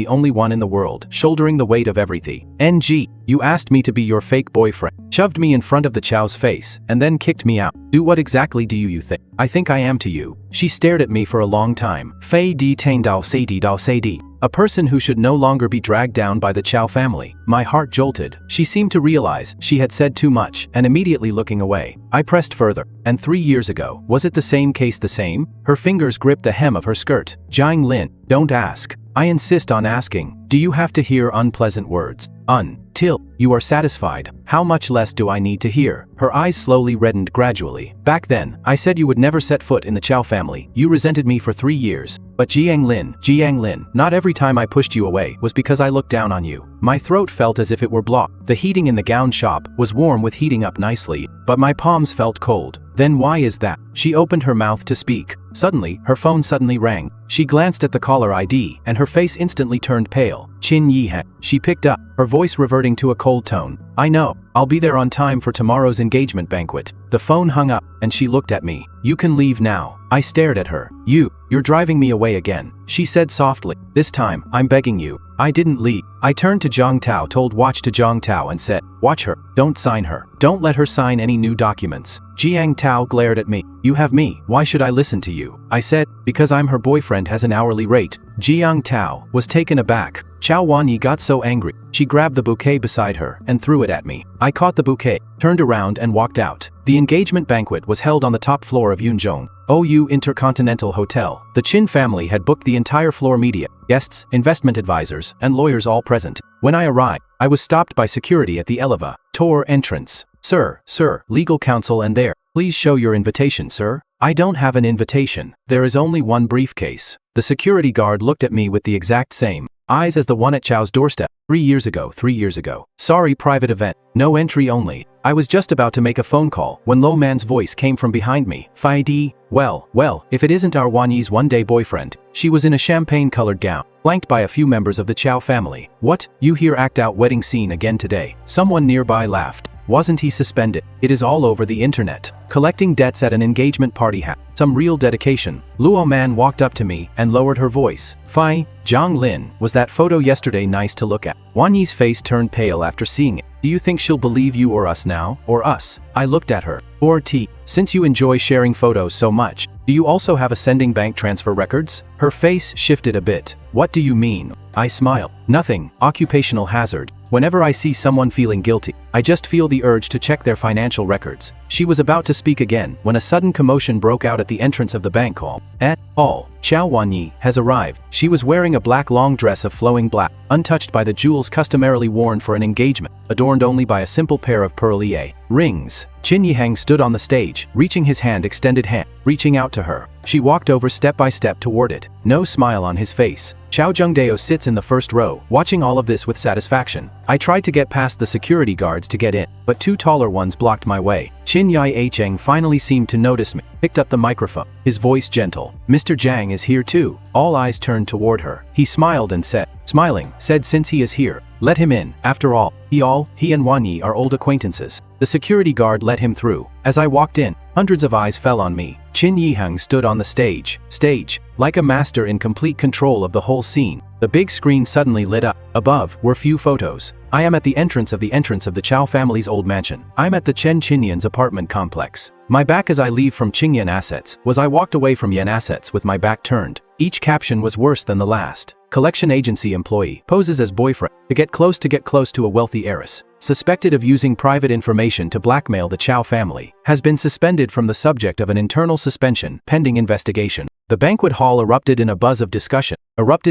the world, shouldering the weight of everything? NG, you asked me to be your fake boyfriend, shoved me in front of the Chow's face, and then kicked me out. Do what exactly do you think? I think I am to you. She stared at me for a long time. Fei Di Tang Dao Say Di. A person who should no longer be dragged down by the Chow family. My heart jolted. She seemed to realize she had said too much, and immediately looking away. I pressed further. And 3 years ago, was it the same case the same? Her fingers gripped the hem of her skirt. Jiang Lin, don't ask. I insist on asking. Do you have to hear unpleasant words? Until you are satisfied. How much less do I need to hear? Her eyes slowly reddened gradually. Back then, I said you would never set foot in the Chow family. You resented me for 3 years. But Jiang Lin, not every time I pushed you away was because I looked down on you. My throat felt as if it were blocked. The heating in the gown shop was warm with heating up nicely, but my palms felt cold. Then why is that? She opened her mouth to speak. Suddenly, her phone rang. She glanced at the caller ID, and her face instantly turned pale. Qin Yihan. She picked up, her voice reverting to a cold tone. I know. I'll be there on time for tomorrow's engagement banquet. The phone hung up, and she looked at me. You can leave now. I stared at her. You're driving me away again. She said softly. This time, I'm begging you. I didn't leave. I turned to Jiang Tao, told watch to Jiang Tao and said, watch her. Don't sign her. Don't let her sign any new documents. Jiang Tao glared at me. You have me. Why should I listen to you? I said, because I'm her boyfriend has an hourly rate. Jiang Tao was taken aback. Chow Wan-Yi got so angry. She grabbed the bouquet beside her and threw it at me. I caught the bouquet, turned around and walked out. The engagement banquet was held on the top floor of Yunzhong OU Intercontinental Hotel. The Chin family had booked the entire floor, media, guests, investment advisors, and lawyers all present. When I arrived, I was stopped by security at the elevator entrance. Sir, legal counsel and there. Please show your invitation, sir. I don't have an invitation. There is only one briefcase. The security guard looked at me with the exact same eyes as the one at Chow's doorstep. 3 years ago. Sorry, private event. No entry only. I was just about to make a phone call when Lo Man's voice came from behind me. Fai Di, well, if it isn't our Wan-Yi's one-day boyfriend. She was in a champagne-colored gown, flanked by a few members of the Chow family. What? You here act out wedding scene again today? Someone nearby laughed. Wasn't he suspended? It is all over the internet. Collecting debts at an engagement party some real dedication. Luo Man walked up to me and lowered her voice. Fai, Jiang Lin, was that photo yesterday nice to look at? Wan-Yi's face turned pale after seeing it. Do you think she'll believe you or us now? Or us? I looked at her. Or T, since you enjoy sharing photos so much, do you also have a sending bank transfer records? Her face shifted a bit. What do you mean? I smiled. Nothing. Occupational hazard. Whenever I see someone feeling guilty, I just feel the urge to check their financial records. She was about to speak again when a sudden commotion broke out at the entrance of the bank hall. Xiao Wanyi has arrived. She was wearing a black long dress of flowing black, untouched by the jewels customarily worn for an engagement, adorned only by a simple pair of pearl rings. Qin Yihang stood on the stage, reaching his extended hand, reaching out to her. She walked over step by step toward it, no smile on his face. Xiao Zhengdao sits in the first row, watching all of this with satisfaction. I tried to get past the security guards to get in, but two taller ones blocked my way. Qin Yihang finally seemed to notice me, picked up the microphone, his voice gentle. Mr. Zhang is here too. All eyes turned toward her. He smiled and said, since he is here, let him in. After all, he and Wanyi are old acquaintances. The security guard let him through. As I walked in, hundreds of eyes fell on me. Qin Yihang stood on the stage, like a master in complete control of the whole scene. The big screen suddenly lit up. Above were few photos. I am at the entrance of the Chow family's old mansion. I'm at the Chen Qinyan's apartment complex. My back as I leave from Qingyan Assets was I walked away from Yan Assets with my back turned. Each caption was worse than the last. Collection agency employee poses as boyfriend to get close to a wealthy heiress. Suspected of using private information to blackmail the Chow family, has been suspended from the subject of an internal suspension pending investigation. The banquet hall erupted in a buzz of discussion.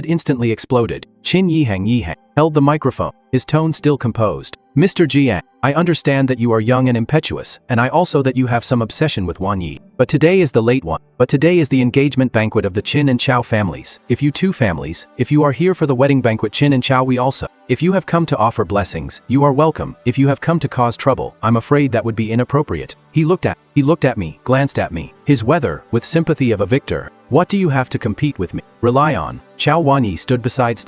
Instantly exploded. Qin Yihang held the microphone, his tone still composed. Mr. Jiang, I understand that you are young and impetuous, and I also that you have some obsession with Wanyi. But today is the late one. Today is the engagement banquet of the Qin and Chow families. If you are here for the wedding banquet Qin and Chow we also. If you have come to offer blessings, you are welcome. If you have come to cause trouble, I'm afraid that would be inappropriate. He looked at me, glanced at me, his weather, with sympathy of a victor. What do you have to compete with me? Rely on. Xiao Wanyi stood beside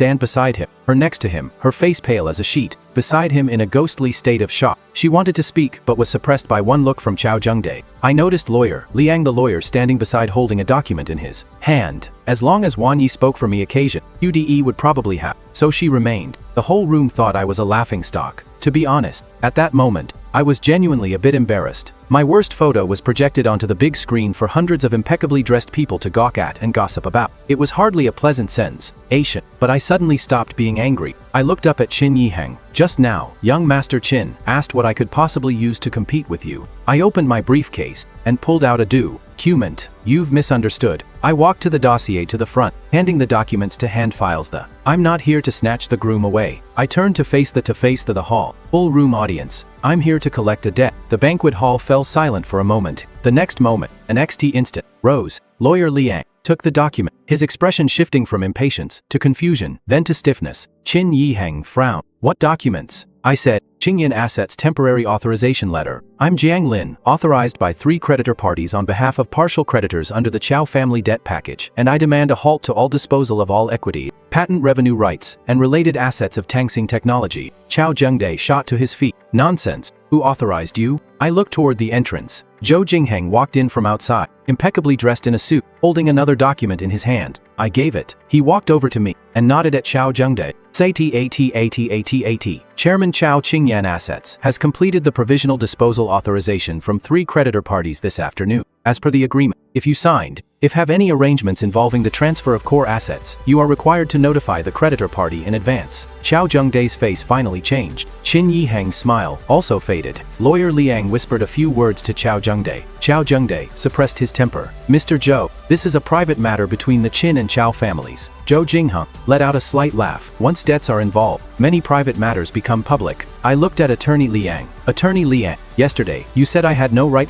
him, her next to him, her face pale as a sheet, beside him in a ghostly state of shock. She wanted to speak but was suppressed by one look from Xiao Zhengdao. I noticed lawyer, Liang the lawyer standing beside holding a document in his hand. As long as Wanyi spoke for me occasion, UDE would probably have. So she remained. The whole room thought I was a laughingstock. To be honest, at that moment, I was genuinely a bit embarrassed. My worst photo was projected onto the big screen for hundreds of impeccably dressed people to gawk at and gossip about. It was hardly a pleasant sensation, but I suddenly stopped being angry. I looked up at Qin Yihang. Just now, young Master Qin asked what I could possibly use to compete with you. I opened my briefcase and pulled out a document. You've misunderstood. I walked to the dossier to the front, handing the documents to hand files. I'm not here to snatch the groom away. I turned to face the hall. Full room audience. I'm here to collect a debt. The banquet hall fell silent for a moment. The next moment, an instant, rose. Lawyer Liang took the document, his expression shifting from impatience to confusion, then to stiffness. Qin Yihang frowned. What documents? I said, Qingyan Assets Temporary Authorization Letter. I'm Jiang Lin, authorized by 3 creditor parties on behalf of partial creditors under the Chow family debt package, and I demand a halt to all disposal of all equity, patent revenue rights, and related assets of Tangsing Technology. Xiao Zhengdao shot to his feet. Nonsense. Who authorized you? I looked toward the entrance. Zhou Jingheng walked in from outside, impeccably dressed in a suit, holding another document in his hand. I gave it. He walked over to me and nodded at Xiao Zhengdao. Chairman Chow Qingyan Assets has completed the provisional disposal authorization from 3 creditor parties this afternoon. As per the agreement, if you signed, have any arrangements involving the transfer of core assets, you are required to notify the creditor party in advance. Xiao Zhengdao's face finally changed. Qin Yihang's smile also faded. Lawyer Liang whispered a few words to Xiao Zhengdao. Xiao Zhengdao suppressed his temper. Mr. Zhou, this is a private matter between the Qin and Chow families. Zhou Jingheng let out a slight laugh. Once debts are involved, many private matters become public. I looked at Attorney Liang. Attorney Liang, yesterday, you said I had no right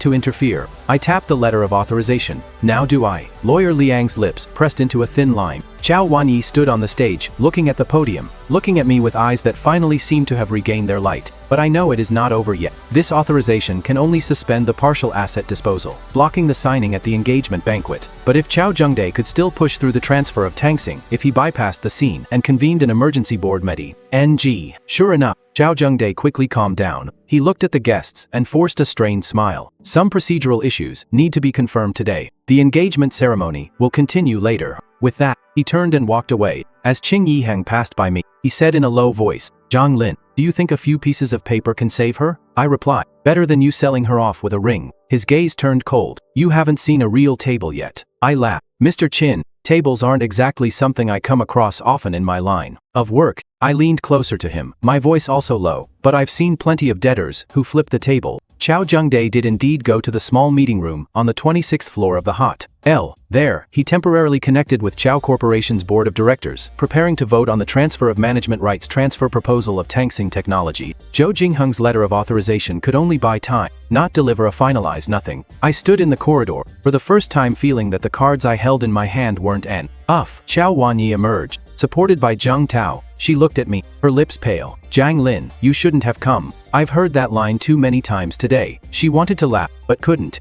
to interfere. I tapped the letter of authorization. Now do I? Lawyer Liang's lips pressed into a thin line. Xiao Wanyi stood on the stage, looking at the podium, looking at me with eyes that finally seemed to have regained their light. But I know it is not over yet. This authorization can only suspend the partial asset disposal, blocking the signing at the engagement banquet. But if Xiao Zhengdao could still push through the transfer of Tangsing, if he bypassed the scene and convened an emergency board meeting, NG. Sure enough, Xiao Zhengdao quickly calmed down. He looked at the guests and forced a strained smile. Some procedural issues need to be confirmed today. The engagement ceremony will continue later. With that, he turned and walked away. As Qin Yihang passed by me, he said in a low voice, Zhang Lin, do you think a few pieces of paper can save her? I reply. Better than you selling her off with a ring. His gaze turned cold. You haven't seen a real table yet. I laugh. Mr. Chin, tables aren't exactly something I come across often in my line of work. I leaned closer to him, my voice also low. But I've seen plenty of debtors who flip the table. Chow Jung-dae did indeed go to the small meeting room on the 26th floor of the Hotel. There, he temporarily connected with Chow Corporation's board of directors, preparing to vote on the transfer of management rights transfer proposal of Tangsing Technology. Zhou Jingheng's letter of authorization could only buy time, not deliver a finalized nothing. I stood in the corridor, for the first time feeling that the cards I held in my hand weren't enough. Chow Wanyi emerged, supported by Zhang Tao. She looked at me, her lips pale. Jiang Lin, you shouldn't have come. I've heard that line too many times today. She wanted to laugh, but couldn't.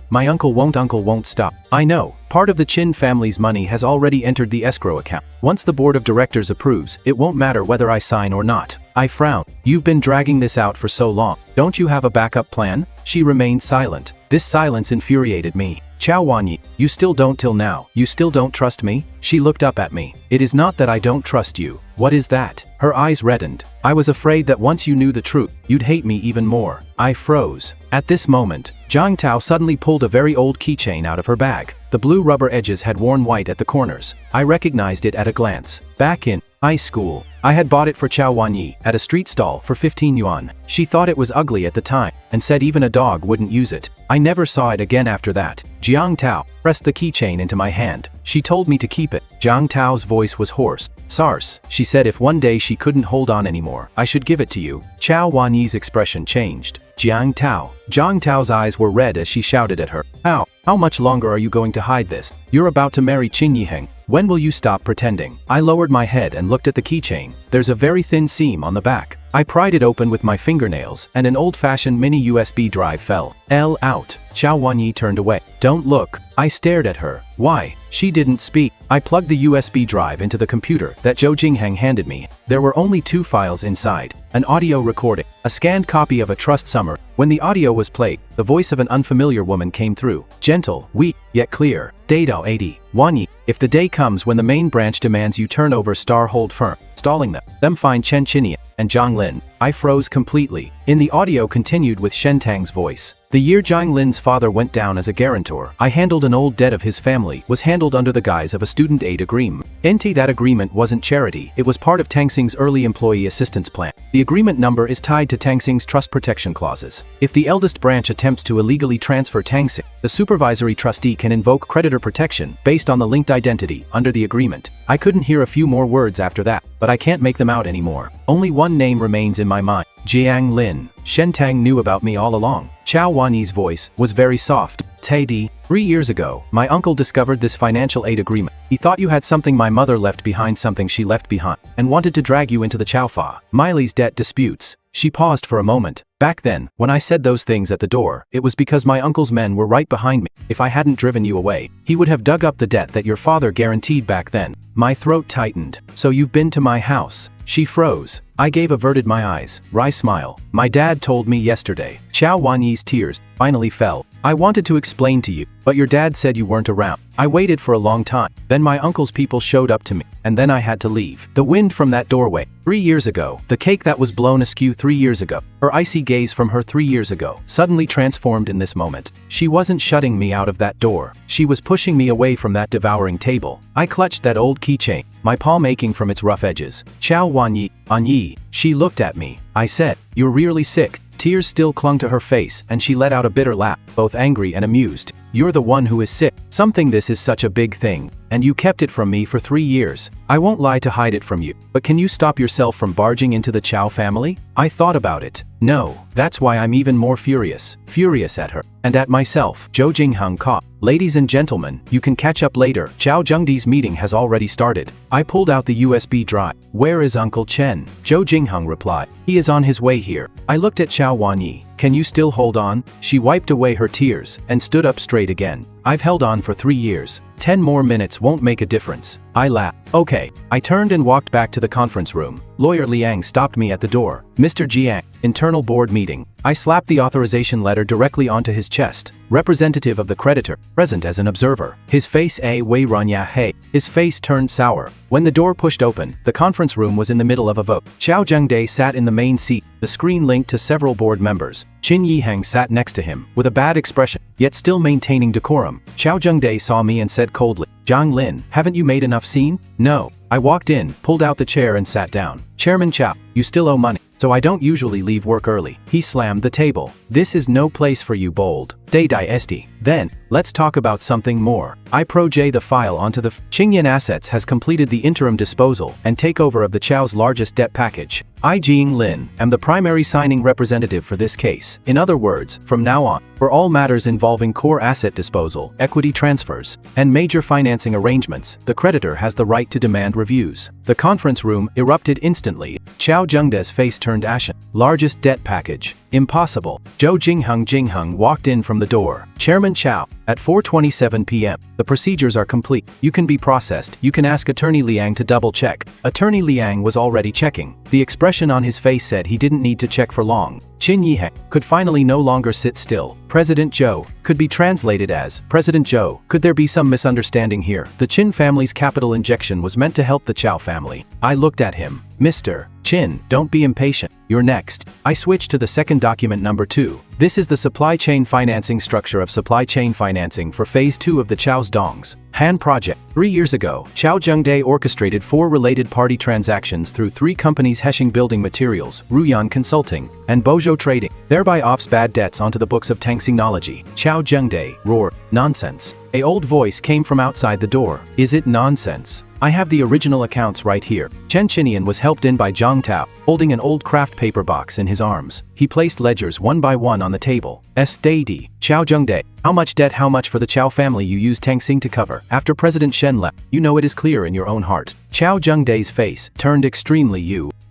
My uncle won't stop. I know, part of the Chin family's money has already entered the escrow account. Once the board of directors approves, it won't matter whether I sign or not. I frowned. You've been dragging this out for so long. Don't you have a backup plan? She remained silent. This silence infuriated me. Chow Wanyi, you still don't till now. You still don't trust me? She looked up at me. It is not that I don't trust you. What is that? Her eyes reddened. I was afraid that once you knew the truth, you'd hate me even more. I froze. At this moment, Zhang Tao suddenly pulled a very old keychain out of her bag. The blue rubber edges had worn white at the corners. I recognized it at a glance. Back in high school, I had bought it for Chow Wanyi at a street stall for 15 yuan. She thought it was ugly at the time, and said even a dog wouldn't use it. I never saw it again after that. Jiang Tao pressed the keychain into my hand. She told me to keep it. Jiang Tao's voice was hoarse. Sars, she said if one day she couldn't hold on anymore, I should give it to you. Chow Wanyi's expression changed. Jiang Tao. Jiang Tao's eyes were red as she shouted at her. How much longer are you going to hide this? You're about to marry Qin Yiheng. When will you stop pretending? I lowered my head and looked at the keychain. There's a very thin seam on the back. I pried it open with my fingernails, and an old-fashioned mini USB drive fell out. Chow Wanyi turned away. Don't look. I stared at her. Why? She didn't speak. I plugged the USB drive into the computer that Zhou Jingheng handed me. There were only 2 files inside. An audio recording, a scanned copy of a trust summary. When the audio was played, the voice of an unfamiliar woman came through. Gentle, weak, yet clear. Data 80. Wanyi, if the day comes when the main branch demands you turn over Star-hold firm, stalling them find Chen Qinian and Zhang Lin. I froze completely. In the audio continued with Shen Tang's voice. The year Zhang Lin's father went down as a guarantor, I handled an old debt of his family, was handled under the guise of a student aid agreement. That agreement wasn't charity, it was part of Tangsing's early employee assistance plan. The agreement number is tied to Tangsing's trust protection clauses. If the eldest branch attempts to illegally transfer Tangsing, the supervisory trustee can invoke creditor protection based on the linked identity under the agreement. I couldn't hear a few more words after that, but I can't make them out anymore. Only one name remains in my mind. Jiang Lin. Shen Tang knew about me all along. Chow Wanyi's voice was very soft. Tadi, 3 years ago, my uncle discovered this financial aid agreement. He thought you had something my mother left behind, something she left behind, and wanted to drag you into the Chowfa. Miley's debt disputes. She paused for a moment. Back then, when I said those things at the door, it was because my uncle's men were right behind me. If I hadn't driven you away, he would have dug up the debt that your father guaranteed back then. My throat tightened. So you've been to my house? She froze. I gave averted my eyes. Wry smile. My dad told me yesterday. Chow Wanyi's tears finally fell. I wanted to explain to you, but your dad said you weren't around. I waited for a long time. Then my uncle's people showed up to me, and then I had to leave. The wind from that doorway. 3 years ago. The cake that was blown askew 3 years ago. Her icy gaze from her 3 years ago, suddenly transformed in this moment. She wasn't shutting me out of that door. She was pushing me away from that devouring table. I clutched that old keychain, my palm aching from its rough edges. Chow Wanyi, Anyi. She looked at me. I said, you're really sick. Tears still clung to her face, and she let out a bitter laugh, both angry and amused. You're the one who is sick. Something this is such a big thing. And you kept it from me for 3 years. I won't lie to hide it from you. But can you stop yourself from barging into the Chow family? I thought about it. No, that's why I'm even more furious. Furious at her. And at myself. Zhou Jingheng caught. Ladies and gentlemen, you can catch up later. Chow Jungdi's meeting has already started. I pulled out the USB drive. Where is Uncle Chen? Zhou Jingheng replied. He is on his way here. I looked at Chow Wanyi. Can you still hold on? She wiped away her tears and stood up straight again. I've held on for 3 years. 10 more minutes won't make a difference. I laughed. Okay. I turned and walked back to the conference room. Lawyer Liang stopped me at the door. Mr. Jiang, internal board meeting. I slapped the authorization letter directly onto his chest. Representative of the creditor, present as an observer. His face Wei Ranya He. His face turned sour. When the door pushed open, the conference room was in the middle of a vote. Qiao Zhengde sat in the main seat, the screen linked to several board members. Qin Yiheng sat next to him, with a bad expression, yet still maintaining decorum. Qiao Zhengde saw me and said coldly, Zhang Lin, haven't you made enough scene? No. I walked in, pulled out the chair and sat down. Chairman Qiao, you still owe money, so I don't usually leave work early. He slammed the table. This is no place for you, bold. Day St. Then, let's talk about something more. I project the file onto the Qingyan Assets has completed the interim disposal and takeover of the Qiao's largest debt package. I Jing Lin am the primary signing representative for this case. In other words, from now on, for all matters involving core asset disposal, equity transfers, and major financing arrangements, the creditor has the right to demand reviews. The conference room erupted instantly. Qiao Zhengde's face turned ashen. Largest debt package. Impossible. Zhou Jingheng walked in from the door. Chairman Qiao, at 4:27 p.m. The procedures are complete. You can be processed. You can ask Attorney Liang to double check. Attorney Liang was already checking. The expression on his face said he didn't need to check for long. Qin Yiheng could finally no longer sit still. President Zhou could be translated as President Zhou. Could there be some misunderstanding here? The Qin family's capital injection was meant to help the Qiao family. I looked at him. Mr. Qin, don't be impatient. You're next. I switched to the second document number 2. This is the supply chain financing structure of supply chain financing for phase 2 of the Qiao's Dongs Han project. 3 years ago, Qiao Zhengde orchestrated 4 related party transactions through 3 companies: Heshing Building Materials, Ruyan Consulting, and Bojo Trading, thereby offs bad debts onto the books of Technology. Qiao Zhengde roared, "Nonsense." A old voice came from outside the door. Is it nonsense? I have the original accounts right here. Chen Chinian was helped in by Zhang Tao, holding an old craft paper box in his arms. He placed ledgers one by one on the table. St. Qiao Zhengde, how much debt, how much for the Qiao family you used Tangsing to cover? After President Shen left, you know it is clear in your own heart. Qiao Zhengde's face turned extremely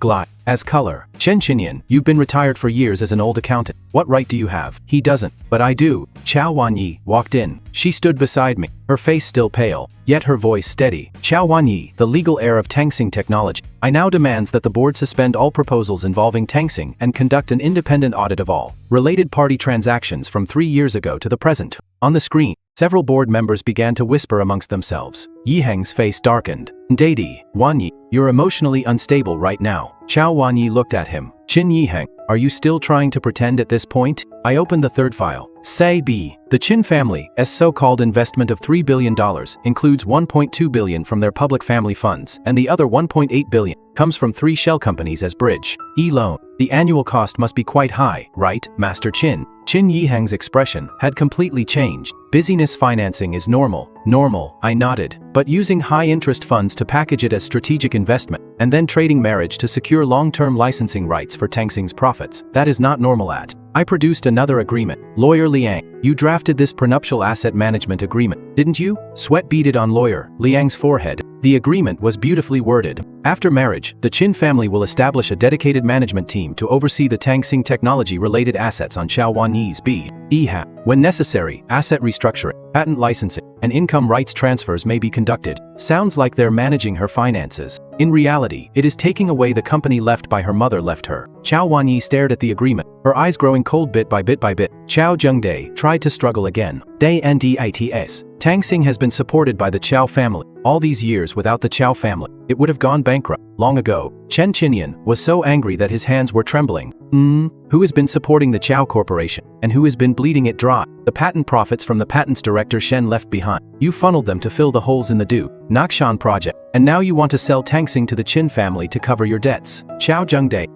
glide. As color. Chen Chinian, you've been retired for years as an old accountant. What right do you have? He doesn't, but I do. Qiao Wanyi walked in. She stood beside me, her face still pale, yet her voice steady. Qiao Wanyi, the legal heir of Tangsing Technology, I now demands that the board suspend all proposals involving Tangsing and conduct an independent audit of all related party transactions from 3 years ago to the present. On the screen, several board members began to whisper amongst themselves. Yiheng's face darkened. Dadi, Wanyi, you're emotionally unstable right now. Qiao Wanyi looked at him. Qin Yiheng, are you still trying to pretend at this point? I opened the third file. Say B. The Qin family's so-called investment of $3 billion includes $1.2 billion from their public family funds, and the other $1.8 billion comes from 3 shell companies as bridge loan. The annual cost must be quite high, right, Master Qin? Qin Yiheng's expression had completely changed. Busyness financing is normal, I nodded, but using high-interest funds to package it as strategic investment, and then trading marriage to secure long-term licensing rights for Tangsing's profits, that is not normal at. I produced another agreement. Lawyer Liang, you drafted this prenuptial asset management agreement, didn't you? Sweat beaded on Lawyer Liang's forehead. The agreement was beautifully worded. After marriage, the Qin family will establish a dedicated management team to oversee the Tangsing Technology-related assets on Qiao Wanyi's behalf. When necessary, asset restructuring, patent licensing, and income rights transfers may be conducted. Sounds like they're managing her finances. In reality, it is taking away the company left by her mother left her. Qiao Wanyi stared at the agreement, her eyes growing cold bit by bit by bit. Qiao Zhengde tried to struggle again. Day NDITS. Tangsing has been supported by the Qiao family. All these years without the Qiao family, it would have gone bankrupt long ago. Chen Chinian was so angry that his hands were trembling. Who has been supporting the Qiao Corporation, and who has been bleeding it dry? The patent profits from the patents director Shen left behind. You funneled them to fill the holes in the Nakshan project, and now you want to sell Tangsing to the Qin family to cover your debts. Qiao Zhengde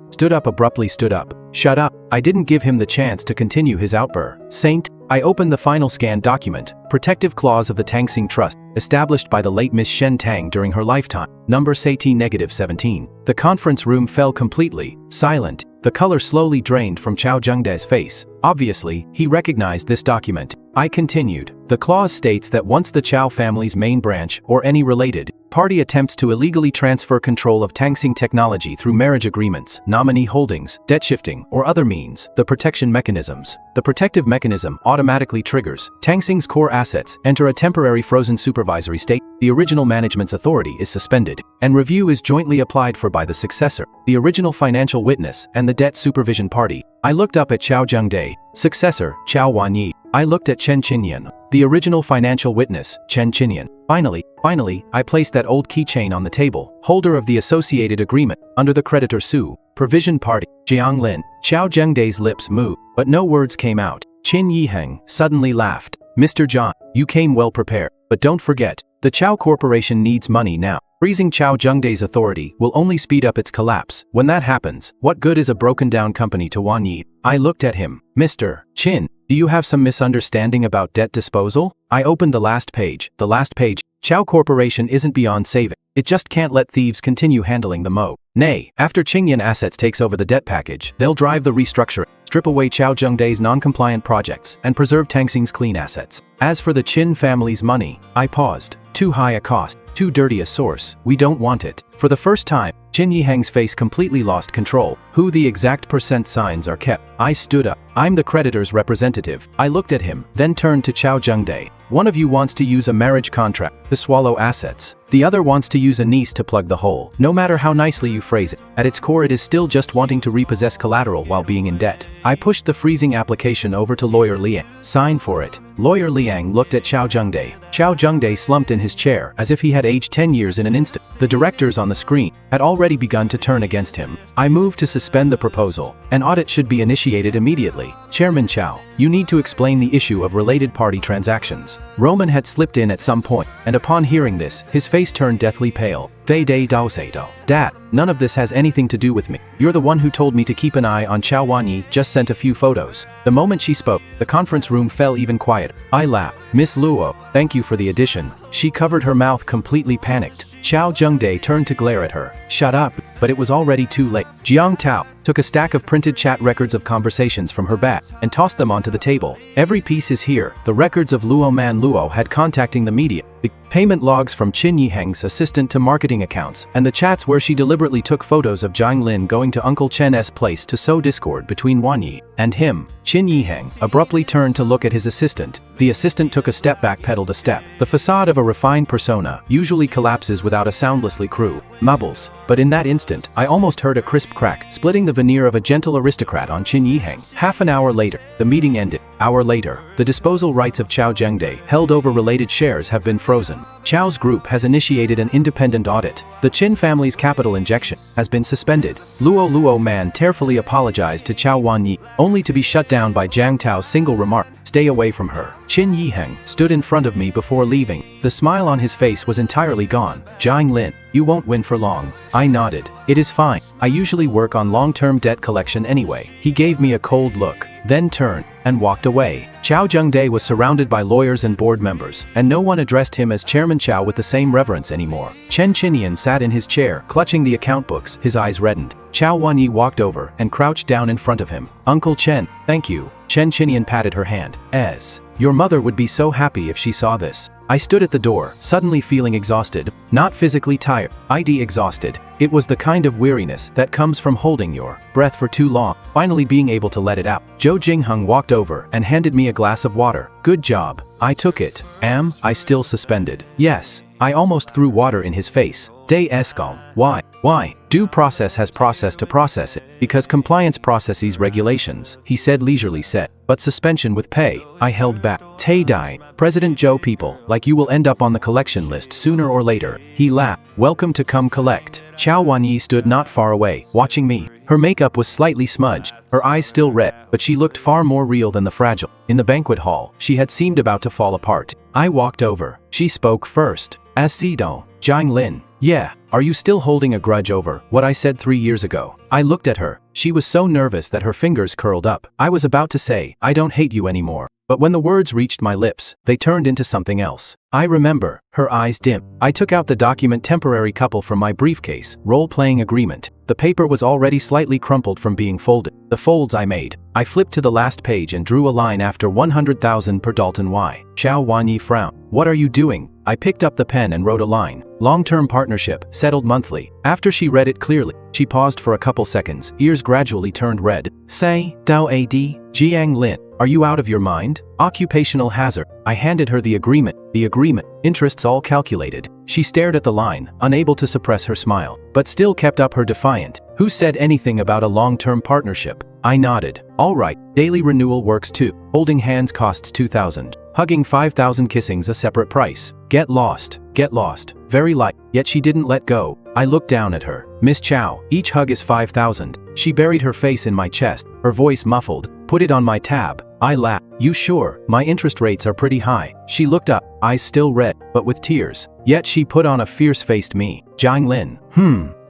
abruptly stood up. Shut up. I didn't give him the chance to continue his outburst. I opened the final scanned document, protective clause of the Tangsing Trust, established by the late Miss Shen Tang during her lifetime, number CT-17. The conference room fell completely silent. The color slowly drained from Qiao Zhengde's face. Obviously, he recognized this document. I continued. The clause states that once the Chow family's main branch, or any related party attempts to illegally transfer control of Tangsing technology through marriage agreements, nominee holdings, debt shifting, or other means, the protective mechanism automatically triggers. Tangsing's core assets enter a temporary frozen supervisory state, the original management's authority is suspended, and review is jointly applied for by the successor, the original financial witness, and the debt supervision party. I looked up at Chao Zhengde, successor, Chao Wanyi. I looked at Chen Qinyan, the original financial witness, Chen Qinyan. Finally, I placed that old keychain on the table, holder of the associated agreement, under the creditor Su, provision party, Jiang Lin. Chao Zhengde's lips moved, but no words came out. Qin Yiheng suddenly laughed. Mr. John, you came well prepared, but don't forget, the Chao Corporation needs money now. Freezing Chao Zhengde's authority will only speed up its collapse. When that happens, what good is a broken-down company to Wanyi? I looked at him. Mr. Qin, do you have some misunderstanding about debt disposal? I opened the last page. Chao Corporation isn't beyond saving. It just can't let thieves continue handling the mo. Nay, after Qingyan Assets takes over the debt package, they'll drive the restructuring, strip away Chao Zhengde's non-compliant projects, and preserve Tangsing's clean assets. As for the Qin family's money, I paused. Too high a cost, too dirty a source, we don't want it. For the first time, Qin Yiheng's face completely lost control. Who the exact % signs are kept? I stood up. I'm the creditor's representative. I looked at him, then turned to Chao Zhengde. One of you wants to use a marriage contract to swallow assets. The other wants to use a niece to plug the hole. No matter how nicely you phrase it, at its core it is still just wanting to repossess collateral while being in debt. I pushed the freezing application over to Lawyer Liang. Sign for it. Lawyer Liang looked at Chao Zhengde. Chao Zhengde slumped in his chair as if he had aged 10 years in an instant. The directors on the screen had already begun to turn against him. I moved to suspend the proposal. An audit should be initiated immediately. Chairman Chao, you need to explain the issue of related party transactions. Roman had slipped in at some point, and upon hearing this, his face turned deathly pale. Dad, none of this has anything to do with me. You're the one who told me to keep an eye on Chao Wanyi, just sent a few photos. The moment she spoke, the conference room fell even quieter. I laughed. Miss Luo, thank you for the addition. She covered her mouth, completely panicked. Chao Zhengde turned to glare at her. Shut up, but it was already too late. Jiang Tao took a stack of printed chat records of conversations from her bag and tossed them onto the table. Every piece is here. The records of Luo Man Luo had contacting the media, the payment logs from Qin Yiheng's assistant to marketing accounts, and the chats where she deliberately took photos of Jiang Lin going to Uncle Chen's place to sow discord between Wanyi and him. Qin Yiheng abruptly turned to look at his assistant. The assistant took a step back, pedaled a step. The facade of a refined persona usually collapses without a soundlessly crew mumbles, but in that instant, I almost heard a crisp crack, splitting the veneer of a gentle aristocrat on Qin Yiheng. Half an hour later, the meeting ended. Hour later, the disposal rights of Chao Zhengde held over related shares have been frozen. Chao's group has initiated an independent audit. The Qin family's capital injection has been suspended. Luo Man tearfully apologized to Chao Wanyi, only to be shut down by Jiang Tao's single remark, "Stay away from her." Qin Yiheng stood in front of me before leaving. The smile on his face was entirely gone. Jiang Lin, you won't win for long. I nodded. It is fine. I usually work on long-term debt collection anyway. He gave me a cold look, then turned and walked away. Chao Zhengde was surrounded by lawyers and board members, and no one addressed him as Chairman Chao with the same reverence anymore. Chen Qinyan sat in his chair, clutching the account books, his eyes reddened. Chao Wanyi walked over and crouched down in front of him. Uncle Chen, thank you. Chen Qinyan patted her hand. Your mother would be so happy if she saw this. I stood at the door, suddenly feeling exhausted. Not physically tired, exhausted. It was the kind of weariness that comes from holding your breath for too long, finally being able to let it out. Zhou Jingheng walked over and handed me a glass of water. Good job. I took it. Am I still suspended? Yes. I almost threw water in his face. Day Escom. Why? Due process has process to process it, because compliance processes regulations, he said leisurely said. But suspension with pay, I held back. Tay Dai, President Zhou, people like you will end up on the collection list sooner or later. He laughed. Welcome to come collect. Chao Wanyi stood not far away, watching me. Her makeup was slightly smudged, her eyes still red, but she looked far more real than the fragile. In the banquet hall, she had seemed about to fall apart. I walked over. She spoke first. As Sidong, Jiang Lin, Yeah, are you still holding a grudge over what I said 3 years ago? I looked at her. She was so nervous that her fingers curled up. I was about to say, I don't hate you anymore. But when the words reached my lips, they turned into something else. I remember, her eyes dimmed. I took out the document temporary couple from my briefcase, role-playing agreement. The paper was already slightly crumpled from being folded. The folds I made. I flipped to the last page and drew a line after 100,000 per Dalton Y. Xiao Wanyi frowned. What are you doing? I picked up the pen and wrote a line. Long-term partnership, settled monthly. After she read it clearly, she paused for a couple seconds, ears gradually turned red. Say, Dao Ad, Jiang Lin. Are you out of your mind? Occupational hazard. I handed her the agreement. Interests all calculated. She stared at the line, unable to suppress her smile, but still kept up her defiant. Who said anything about a long-term partnership? I nodded. All right, daily renewal works too. Holding hands costs 2,000. Hugging 5,000, kissing's a separate price. Get lost. Very light, yet she didn't let go. I looked down at her. Miss Chow, each hug is 5,000. She buried her face in my chest, her voice muffled. Put it on my tab. I laughed. You sure? My interest rates are pretty high. She looked up, eyes still red, but with tears. Yet she put on a fierce-faced me. Jiang Lin.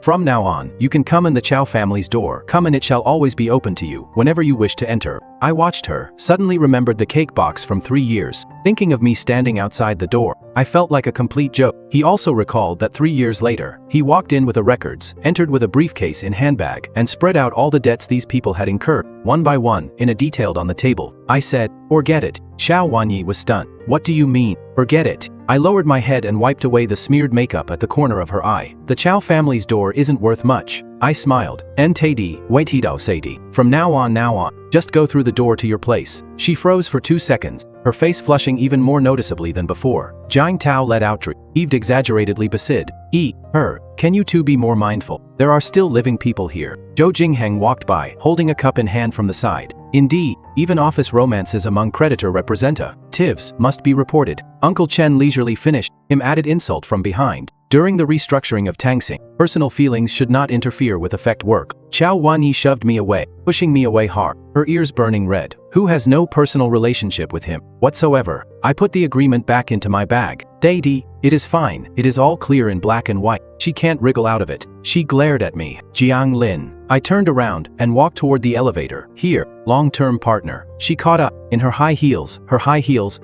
From now on, you can come in the Chow family's door. Come and it shall always be open to you, whenever you wish to enter. I watched her, suddenly remembered the cake box from 3 years, thinking of me standing outside the door. I felt like a complete joke. He also recalled that 3 years later, he walked in with the records, entered with a briefcase in handbag, and spread out all the debts these people had incurred, one by one, in a detailed on the table. I said, forget it. Xiao Wanyi was stunned. What do you mean, forget it? I lowered my head and wiped away the smeared makeup at the corner of her eye. The Chow family's door isn't worth much. I smiled. Ntd, waitidao seidi. From now on, just go through the door to your place. She froze for 2 seconds, her face flushing even more noticeably than before. Jiang Tao let out heaved exaggeratedly beside. Can you two be more mindful? There are still living people here. Zhou Jingheng walked by, holding a cup in hand from the side. Indeed, even office romances among creditor representatives must be reported. Uncle Chen leisurely finished, him added insult from behind. During the restructuring of Tangsing, personal feelings should not interfere with effect work. Xiao Wanyi shoved me away, pushing me away hard, her ears burning red. Who has no personal relationship with him whatsoever? I put the agreement back into my bag. Daddy, it is fine. It is all clear in black and white. She can't wriggle out of it. She glared at me. Jiang Lin. I turned around and walked toward the elevator. Here, long-term partner. She caught up, in her high heels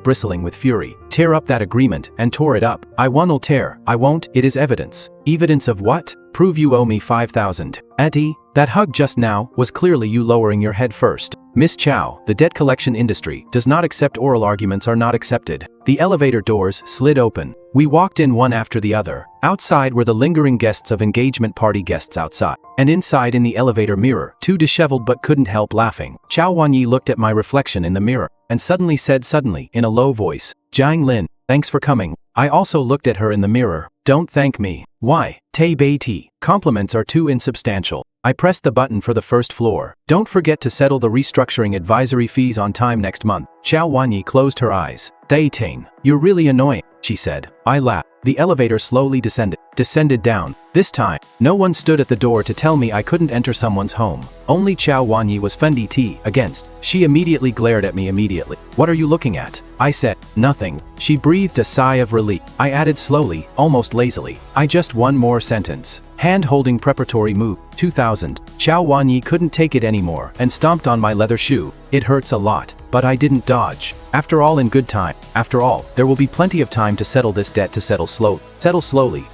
bristling with fury. Tear up that agreement, and tore it up. I won'll tear. I won't. It is evidence. Evidence of what? Prove you owe me 5,000. Eddie, that hug just now was clearly you lowering your head first. Miss Chow, the debt collection industry does not accept oral arguments are not accepted. The elevator doors slid open. We walked in one after the other. Outside were the lingering guests of engagement party guests outside. And inside in the elevator mirror, two disheveled but couldn't help laughing. Xiao Wanyi looked at my reflection in the mirror, and suddenly said in a low voice, Jiang Lin, thanks for coming. I also looked at her in the mirror. Don't thank me. Why? Tay Bei Ti. Compliments are too insubstantial. I pressed the button for the first floor. Don't forget to settle the restructuring advisory fees on time next month. Xiao Wanyi closed her eyes. Daitain, you're really annoying, she said. I laughed. The elevator slowly descended down. This time, no one stood at the door to tell me I couldn't enter someone's home. Only Xiao Wanyi was Fendi T against. She immediately glared at me immediately. What are you looking at? I said, nothing. She breathed a sigh of relief. I added slowly, almost lazily. I just one more sentence. Hand-holding preparatory move, 2,000. Xiao Wanyi couldn't take it anymore and stomped on my leather shoe. It hurts a lot, but I didn't dodge. After all, in good time. After all, there will be plenty of time to settle this debt to settle slowly.